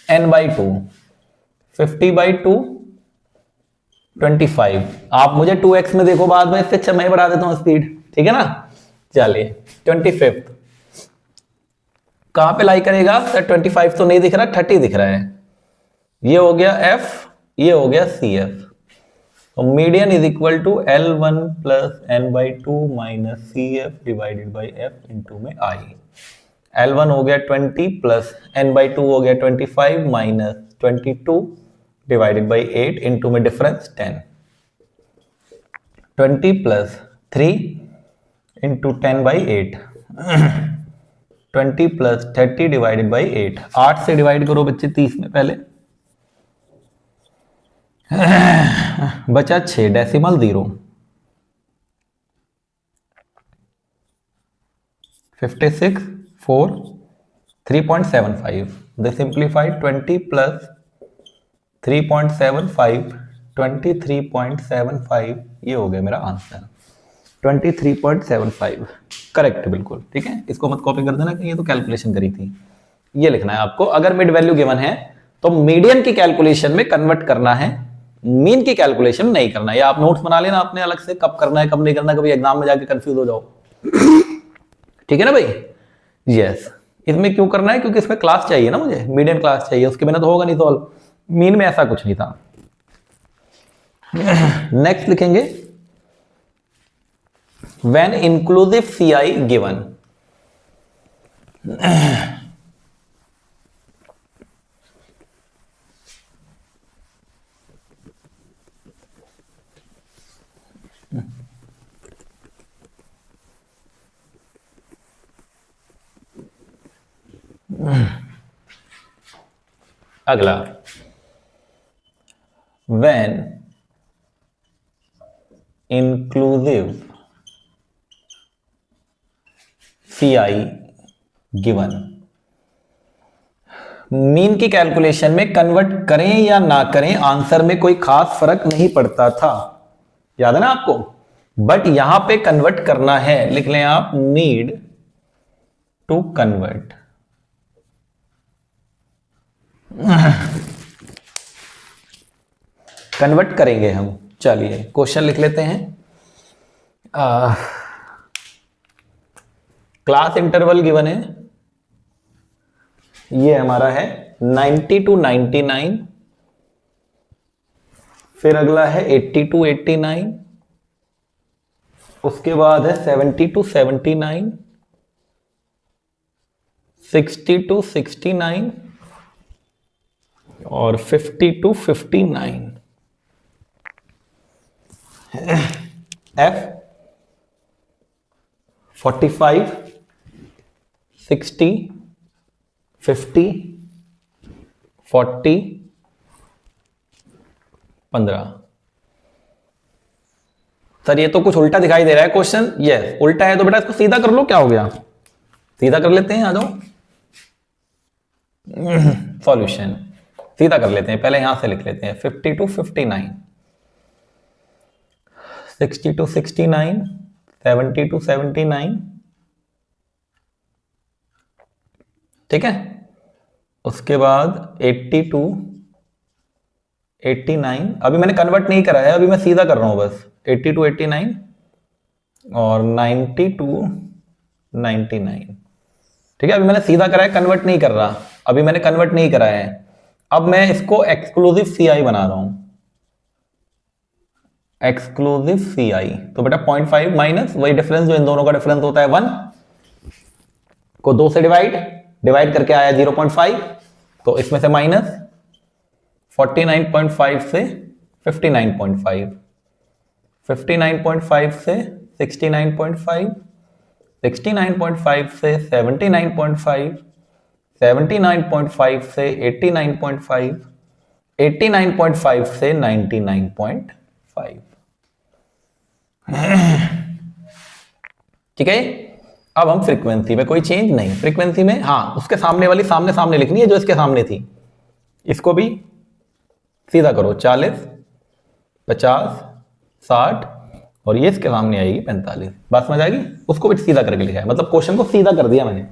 n/2, 50/2, 25। आप मुझे 2x में देखो बाद में, इससे अच्छा मैं बढ़ा देता हूं स्पीड। ठीक है ना, चलिए 25 कहां पे लाई करेगा सर? 25 तो नहीं दिख रहा, 30 दिख रहा है। ये हो गया F, ये हो गया CF। तो median is equal to L1 plus n/2 minus CF divided by F into में I। L1 हो गया 20 प्लस n/2 हो गया 25 माइनस 22 डिवाइडेड बाई 8 इंटू में difference 10। 20 plus 3 into 10/8, 20 plus 30 divided by 8। 8 से डिवाइड करो बच्चे 30 में पहले, बचा 6 डेसिमल 0 56 4 3.75 दे सिंप्लीफाइड 20 प्लस 3.75 23.75 ये हो गया मेरा आंसर 23.75 करेक्ट बिल्कुल ठीक है। इसको मत कॉपी कर देना कि ये तो कैलकुलेशन करी थी, ये लिखना है आपको। अगर मिड वैल्यू गिवन है तो मीडियन की कैलकुलेशन में कन्वर्ट करना है, मीन की कैलकुलेशन नहीं करना है। या आप नोट्स बना लेना अपने अलग से, कब करना है कब नहीं करना, कभी एग्जाम में जाके कंफ्यूज हो जाओ। ठीक है ना भाई, यस। इसमें क्यों करना है, क्योंकि इसमें क्लास चाहिए ना मुझे, मीडियन क्लास चाहिए, उसके बिना तो होगा नहीं सॉल्व। मीन में ऐसा कुछ नहीं था। नेक्स्ट लिखेंगे व्हेन इंक्लूसिव सीआई गिवन। अगला when inclusive CI given। Mean की कैलकुलेशन में कन्वर्ट करें या ना करें, आंसर में कोई खास फर्क नहीं पड़ता था, याद है ना आपको। बट यहां पे कन्वर्ट करना है, लिख लें आप नीड टू कन्वर्ट। कन्वर्ट करेंगे हम। चलिए क्वेश्चन लिख लेते हैं। क्लास इंटरवल गिवन है, ये हमारा है 90 टू 99, फिर अगला है 80 टू 89, उसके बाद है 70 टू 79, 60 टू 69 और 50 टू 59। F 45 60 50 40 15। सर ये तो कुछ उल्टा दिखाई दे रहा है क्वेश्चन। यस उल्टा है तो बेटा इसको सीधा कर लो, क्या हो गया, सीधा कर लेते हैं, आ जाओ। सॉल्यूशन सीधा कर लेते हैं, पहले यहां से लिख लेते हैं 50 टू 59, 60 टू 69, 70 टू 79, ठीक है। उसके बाद 80 टू 89, अभी मैंने कन्वर्ट नहीं करा है, अभी मैं सीधा कर रहा हूं बस। 80 टू 89 और 90 टू 99, ठीक है। अभी मैंने सीधा करा है, कन्वर्ट नहीं कर रहा, अभी मैंने कन्वर्ट नहीं करा है। अब मैं इसको एक्सक्लूसिव सीआई बना रहा हूं, एक्सक्लूसिव सीआई। तो बेटा 0.5 माइनस वही डिफरेंस जो इन दोनों का डिफरेंस होता है 1 को 2 से डिवाइड करके आया 0.5, तो इसमें से माइनस 49.5 से 59.5, 59.5 से 69.5, 69.5 से 79.5, 79.5 से 89.5, 89.5 से 99.5। ठीक है। अब हम फ्रीक्वेंसी में कोई चेंज नहीं, फ्रीक्वेंसी में हाँ उसके सामने वाली सामने सामने लिखनी है जो इसके सामने थी, इसको भी सीधा करो 40 50 60 और ये इसके सामने आएगी 45। बात समझ आएगी, उसको भी सीधा करके लिखा है, मतलब क्वेश्चन को सीधा कर दिया मैंने।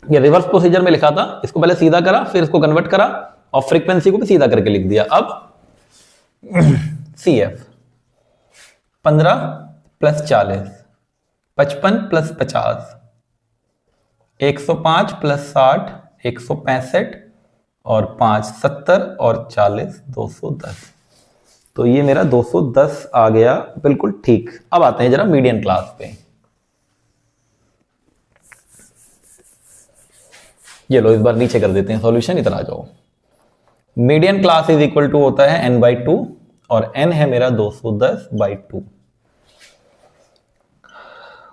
ये रिवर्स प्रोसीजर में लिखा था, इसको पहले सीधा करा फिर इसको कन्वर्ट करा और फ्रीक्वेंसी को भी सीधा करके लिख दिया। अब CF 15 प्लस 40 55 प्लस 50 105 प्लस 60 165 और 5 70 और 40 210। तो ये मेरा 210 आ गया बिल्कुल ठीक। अब आते हैं जरा मीडियन क्लास पे। ये लो इस बार नीचे कर देते हैं सॉल्यूशन, इतना आ जाओ। Median class is equal to होता है n/2 और n है मेरा 210/2,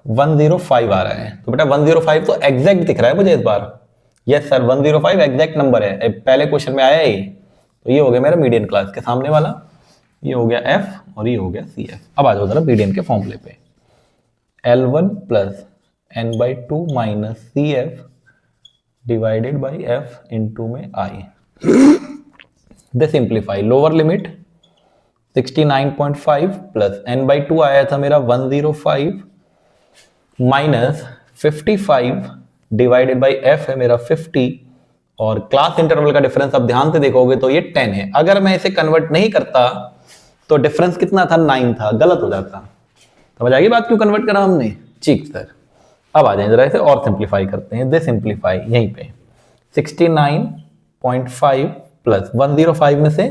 105 आ रहा है। तो बेटा 105 तो एग्जैक्ट दिख रहा है मुझे इस बार। यस सर 105 एग्जैक्ट नंबर है, पहले क्वेश्चन में आया ही, तो ये हो गया मेरा मीडियन क्लास के सामने वाला, ये हो गया एफ और ये हो गया सी एफ। अब आ जाओ जरा मीडियन के फॉर्मूले पे, L1 plus n/2 minus C F divided by F into में आई। The simplify, lower limit 69.5 plus n/2 आया था मेरा 105 माइनस 55 डिवाइडेड बाई एफ है मेरा 50, और क्लास इंटरवल का डिफरेंस अब ध्यान से देखोगे तो ये 10 है। अगर मैं इसे कन्वर्ट नहीं करता तो डिफरेंस कितना था, 9 था, गलत हो जाता। समझ आ गई बात क्यों कन्वर्ट करा हमने? ठीक सर। अब आ जाए जरा इसे और सिंप्लीफाई करते हैं। दे सिंप्लीफाई यहीं पे 69.5 प्लस 105 में से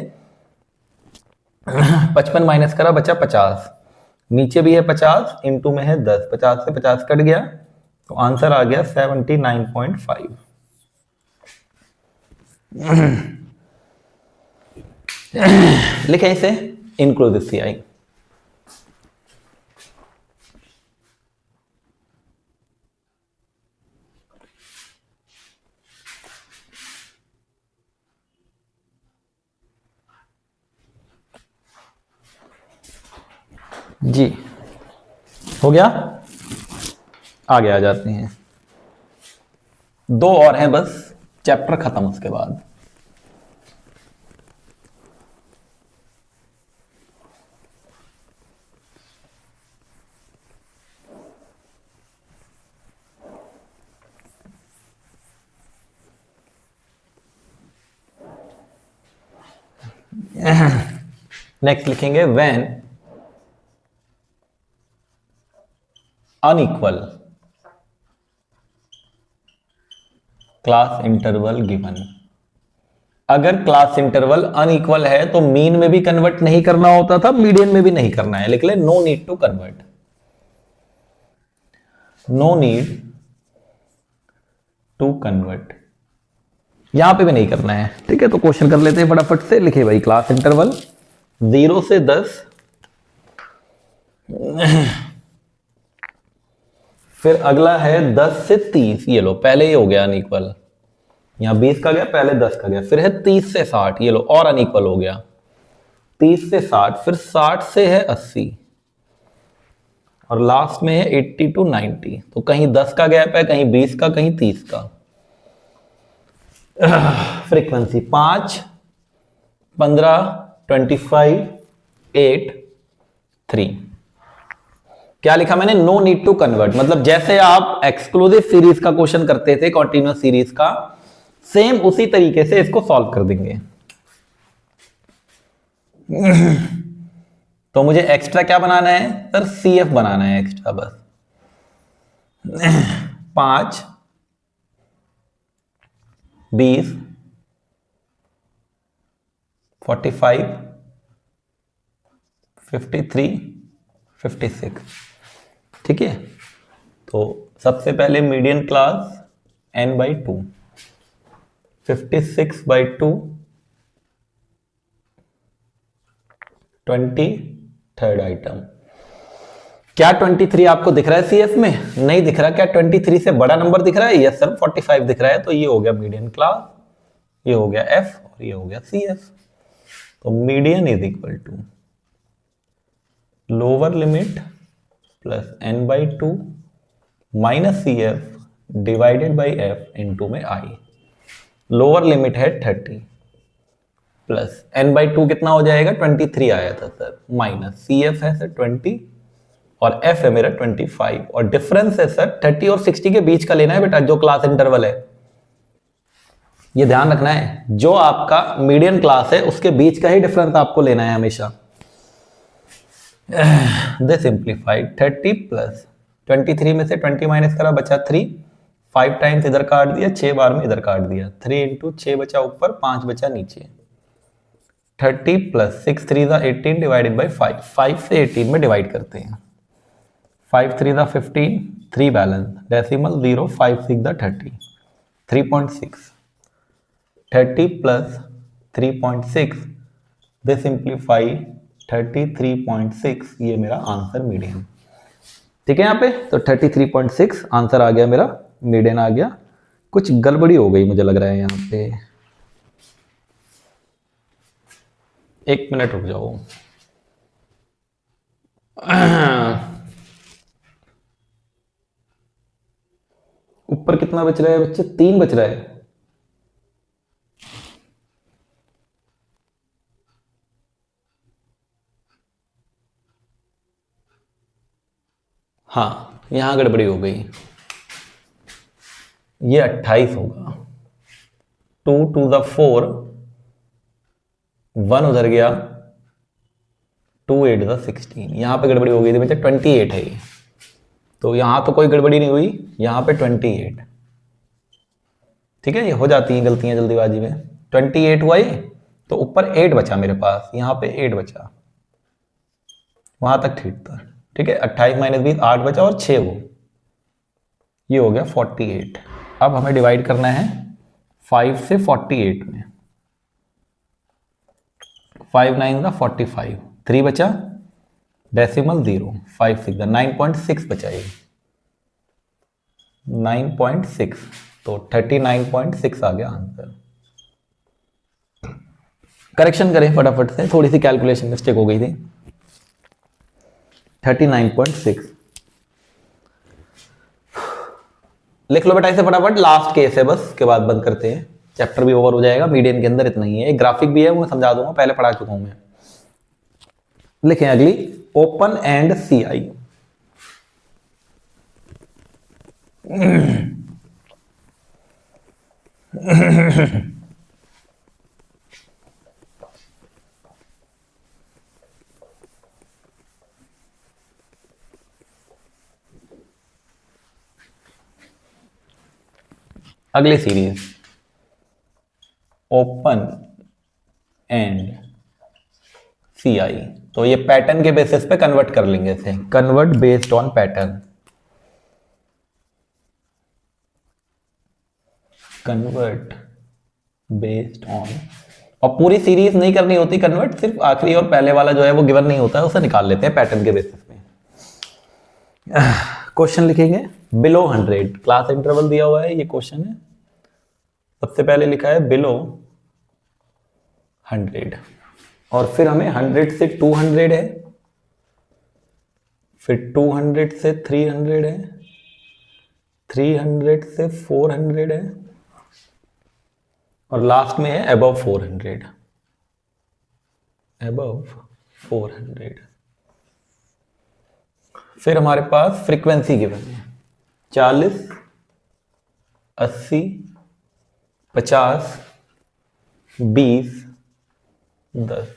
55 माइनस करा, बचा 50, नीचे भी है 50, इंटू में है 10, 50 से 50 कट गया तो आंसर आ गया 79.5। लिखें इसे इंक्लूसिव सीआई। जी हो गया, आगे आ जाते हैं। दो और हैं बस, चैप्टर खत्म उसके बाद। नेक्स्ट लिखेंगे when unequal class interval given. अगर क्लास इंटरवल अनइक्वल है तो मीन में भी कन्वर्ट नहीं करना होता था, मीडियन में भी नहीं करना है। लिख ले no need to convert, no need to convert, यहां पे भी नहीं करना है। ठीक है, तो क्वेश्चन कर लेते हैं फटाफट से। लिखे भाई क्लास इंटरवल 0 से 10, फिर अगला है 10 से 30। ये लो, पहले ये हो गया अनइक्वल, यहां 20 का गया, पहले 10 का गया। फिर है 30 से 60, ये लो और अनइक्वल हो गया, 30 से 60, फिर 60 से है 80, और लास्ट में है 80 टू 90। तो कहीं 10 का गैप है, कहीं 20 का, कहीं 30 का। फ्रीक्वेंसी 5, 15, 25, 8, 3। क्या लिखा मैंने? नो नीड टू कन्वर्ट, मतलब जैसे आप एक्सक्लूसिव सीरीज का क्वेश्चन करते थे, कॉन्टिन्यूअस सीरीज का, सेम उसी तरीके से इसको सॉल्व कर देंगे। तो मुझे एक्स्ट्रा क्या बनाना है सर? सीएफ बनाना है एक्स्ट्रा बस। 5, 20, 45, 53, 56। ठीक है, तो सबसे पहले median class n/2, 56/2, 23rd item. क्या 23 आपको दिख रहा है सीएफ में? नहीं दिख रहा। क्या 23 से बड़ा नंबर दिख रहा है? यस सर, 45 दिख रहा है। तो ये हो गया मीडियन क्लास, ये हो गया एफ और ये हो गया सीएफ। तो median is equal to lower limit plus n/2 minus C F divided by F into में आई। लोअर लिमिट है 30 प्लस n/2 कितना हो जाएगा? 23 आया था सर, माइनस सी एफ है सर 20 और एफ है मेरा 25, और डिफरेंस है सर 30 और 60 के बीच का लेना है बेटा, जो क्लास इंटरवल है। ये ध्यान रखना है, जो आपका मीडियन क्लास है उसके बीच का ही डिफरेंस आपको लेना है हमेशा। दे सिंप्लीफाइड 30 प्लस 23 में से 20 माइनस करा, बचा 3, 5 टाइम्स इधर काट दिया, 6 बार में इधर काट दिया, 3 इंटू 6 बचा ऊपर, 5 बचा नीचे। 30 प्लस 6 3 18 डिवाइडेड बाई 5, 5 से 18 में डिवाइड करते हैं। 5 3 15, 3 बैलेंस, डेसिमल 0, 5 6 30, 3.6। 30 प्लस 3.6, दे सिंप्लीफाई 33.6, ये मेरा आंसर मीडियन। ठीक है, यहाँ पे तो 33.6 आंसर आ गया मेरा, मीडियन आ गया। कुछ गड़बड़ी हो गई मुझे लग रहा है यहाँ पे। एक मिनट रुक जाओ। ऊपर कितना बच रहा है बच्चे? 3 बच रहा है। हाँ, यहां गड़बड़ी हो गई। ये 28 होगा। 2 to the 4, 1 उधर गया, 2 8 the 16। यहां पे गड़बड़ी हो गई थी बच्चे, 28 है ये। तो यहां तो कोई गड़बड़ी नहीं हुई, यहां पे 28। ठीक है, ये हो जाती हैं गलतियां जल्दीबाजी में। 28 हुआ ये, तो ऊपर 8 बचा मेरे पास, यहां पे 8 बचा, वहां तक ठीक था। ठीक है, 28 माइनस 20 8 बचा और 6 हो, ये हो गया 48। अब हमें डिवाइड करना है 5 से 48 में। 5 9 का 45, 3 बचा, डेसिमल 0, 5 6 का 9.6 बचा ये, 9.6, तो 39.6 आ गया आंसर। करेक्शन करें फटाफट से, थोड़ी सी कैलकुलेशन मिस्टेक हो गई थी। 39.6 लिख लो बेटा इसे फटाफट, लास्ट केस है बस, के बाद बंद करते हैं, चैप्टर भी ओवर हो जाएगा। मीडियन के अंदर इतना ही है, एक ग्राफिक भी है वो मैं समझा दूंगा, पहले पढ़ा चुका हूं मैं। लिखें अगली, ओपन एंड सी आई। अगली सीरीज ओपन एंड सी आई, तो ये पैटर्न के बेसिस पे कन्वर्ट कर लेंगे इसे, convert based on pattern, convert based on. और पूरी सीरीज नहीं करनी होती कन्वर्ट, सिर्फ आखिरी और पहले वाला जो है वो गिवन नहीं होता है, उसे निकाल लेते हैं पैटर्न के बेसिस पे। क्वेश्चन लिखेंगे बिलो 100, क्लास इंटरवल दिया हुआ है, ये क्वेश्चन है। सबसे पहले लिखा है बिलो 100, और फिर हमें 100 से 200 है, फिर 200 से 300 है, 300 से 400 है, और लास्ट में है अबव 400, अबव 400। फिर हमारे पास फ्रीक्वेंसी गिवन है 40, 80, 50, 20, 10।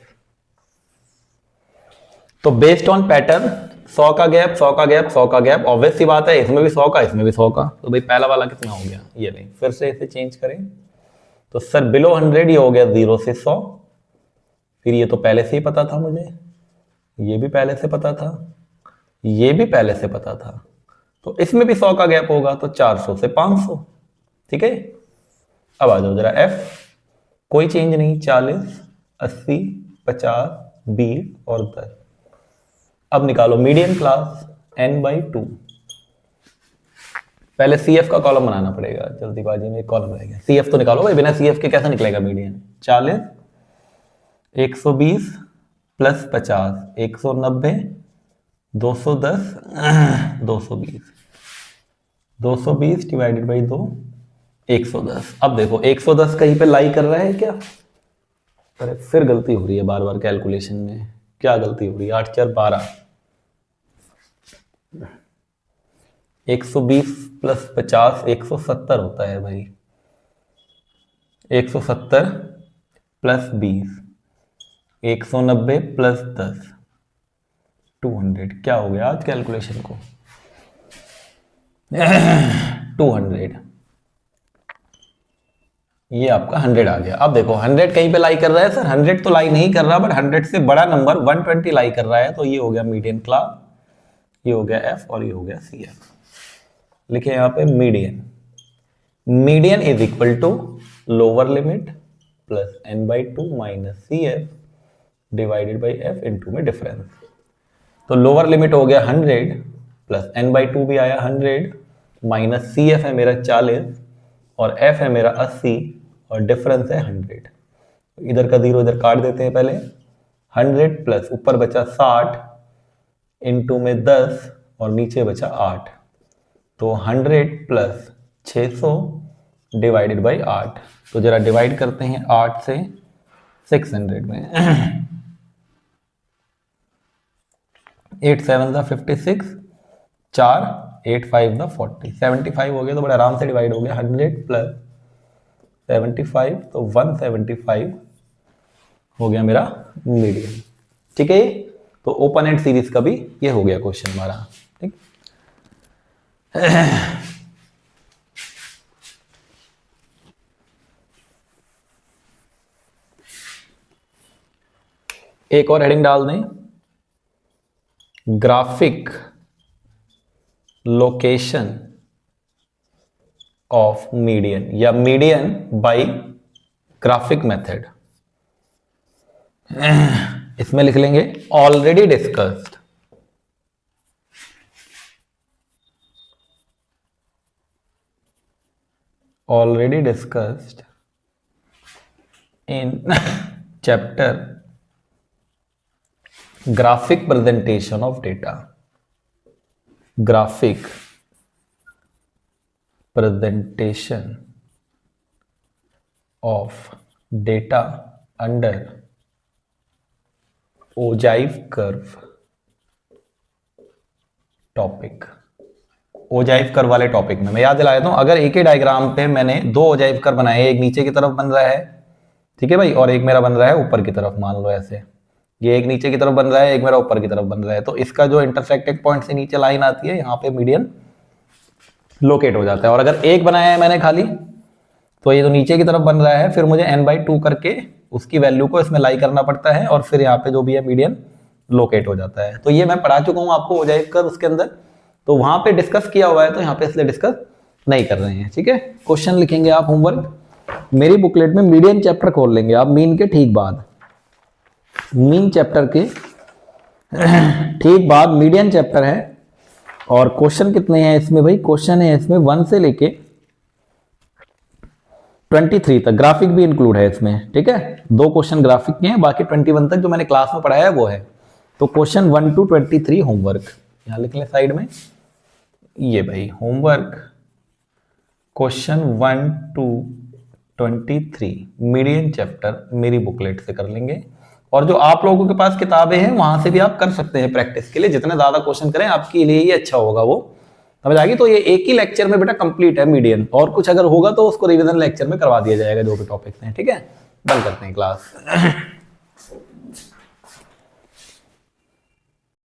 तो बेस्ड ऑन पैटर्न 100 का गैप, 100 का गैप, 100 का गैप, ऑब्वियस सी बात है इसमें भी 100 का, इसमें भी 100 का, तो भाई पहला वाला कितना हो गया, ये नहीं, फिर से इसे चेंज करें तो सर बिलो 100 ये हो गया 0 से 100, फिर ये तो पहले से ही पता था मुझे, ये भी पहले से पता था, ये भी पहले से पता था, तो इसमें भी 100 का गैप होगा, तो 400 से 500। ठीक है, अब आ जाओ जरा एफ, कोई चेंज नहीं, 40, 80, 50, 20 और 10। अब निकालो मीडियन क्लास n/2। पहले CF का कॉलम बनाना पड़ेगा, जल्दीबाजी में एक कॉलम रह गया। CF तो निकालो भाई, बिना CF के कैसे निकलेगा मीडियन। 40, 120 plus 50, 190, 210, 220, 220 divided by 2, 110। अब देखो 110 कहीं पे लाई कर रहा है क्या? अरे फिर गलती हो रही है बार बार कैलकुलेशन में, क्या गलती हो रही है? 8 4 12, 120 प्लस 50 170 होता है भाई, 170 प्लस 20, 190 प्लस 10, 200। क्या हो गया आज कैलकुलेशन को? 200, ये आपका 100 आ गया। अब देखो 100 कहीं पे लाई कर रहा है सर, 100 तो लाई नहीं कर रहा, बट 100 से बड़ा नंबर 120 लाई कर रहा है, तो ये हो गया मीडियन क्लास, ये हो गया एफ और ये हो गया सी एफ। लिखे यहां पे median, median is equal to lower limit plus n/2 minus C F divided by F into में डिफरेंस। तो लोअर लिमिट हो गया 100 प्लस n/2 भी आया 100 माइनस सी एफ है मेरा 40 और f है मेरा 80 और डिफरेंस है 100। इधर का 0 इधर काट देते हैं पहले, 100 प्लस ऊपर बचा 60 इंटू में 10 और नीचे बचा 8, तो 100 प्लस 600 डिवाइडेड बाई 8। तो जरा डिवाइड करते हैं 8 से 600 में। 8 7 56, 4 8 5 40, 75 हो गया, तो बड़े आराम से डिवाइड हो गया। 100 प्लस 75 तो 175 हो गया मेरा मीडियन। ठीक है, तो ओपन एंड सीरीज का भी ये हो गया क्वेश्चन हमारा। ठीक, एक और हेडिंग डाल दें, ग्राफिक लोकेशन ऑफ मीडियन या मीडियन बाय ग्राफिक मेथड। इसमें लिख लेंगे already discussed, already discussed in chapter graphic presentation of data, graphic presentation of data under ogive curve topic. Ogive curve वाले टॉपिक में मैं याद दिला देता हूं, अगर एक ही डायग्राम पे मैंने दो ओजाइव कर्व बनाए, एक नीचे की तरफ बन रहा है, ठीक है भाई, और एक मेरा बन रहा है ऊपर की तरफ, मान लो ऐसे, ये एक नीचे की तरफ बन रहा है, एक मेरा ऊपर की तरफ बन रहा है, तो इसका जो इंटरसेक्टिंग पॉइंट से नीचे लाइन आती है, यहाँ पे मीडियन लोकेट हो जाता है। और अगर एक बनाया है मैंने खाली, तो ये जो नीचे की तरफ बन रहा है, फिर मुझे n/2 करके उसकी वैल्यू को इसमें लाई करना पड़ता है, और फिर यहाँ पे जो भी है मीडियन लोकेट हो जाता है। तो ये मैं पढ़ा चुका हूँ आपको ओजाइव कर्व उसके अंदर, तो वहां पे डिस्कस किया हुआ है, तो यहाँ पे इसलिए डिस्कस नहीं कर रहे हैं। ठीक है, क्वेश्चन लिखेंगे आप होमवर्क, मेरी बुकलेट में मीडियन चैप्टर खोल लेंगे आप, मीन के ठीक बाद, मीन चैप्टर के ठीक बाद मीडियन चैप्टर है। और क्वेश्चन कितने हैं इसमें भाई? क्वेश्चन है इसमें 1 से लेके 23 तक, ग्राफिक भी इंक्लूड है इसमें। ठीक है, 2 क्वेश्चन ग्राफिक के हैं, बाकी 21 तक जो मैंने क्लास में पढ़ाया है वो है। तो क्वेश्चन 1 to 23 होमवर्क यहां लिख लें साइड में, ये भाई homework question 1 to 23 median chapter मेरी बुकलेट से कर लेंगे। और जो आप लोगों के पास किताबें हैं वहां से भी आप कर सकते हैं प्रैक्टिस के लिए, जितने ज्यादा क्वेश्चन करें आपके लिए ही अच्छा होगा, वो समझ आ गई। तो ये एक ही लेक्चर में बेटा कंप्लीट है मीडियन, और कुछ अगर होगा तो उसको रिवीजन लेक्चर में करवा दिया जाएगा जो भी टॉपिक्स हैं। ठीक है, बंद करते हैं क्लास।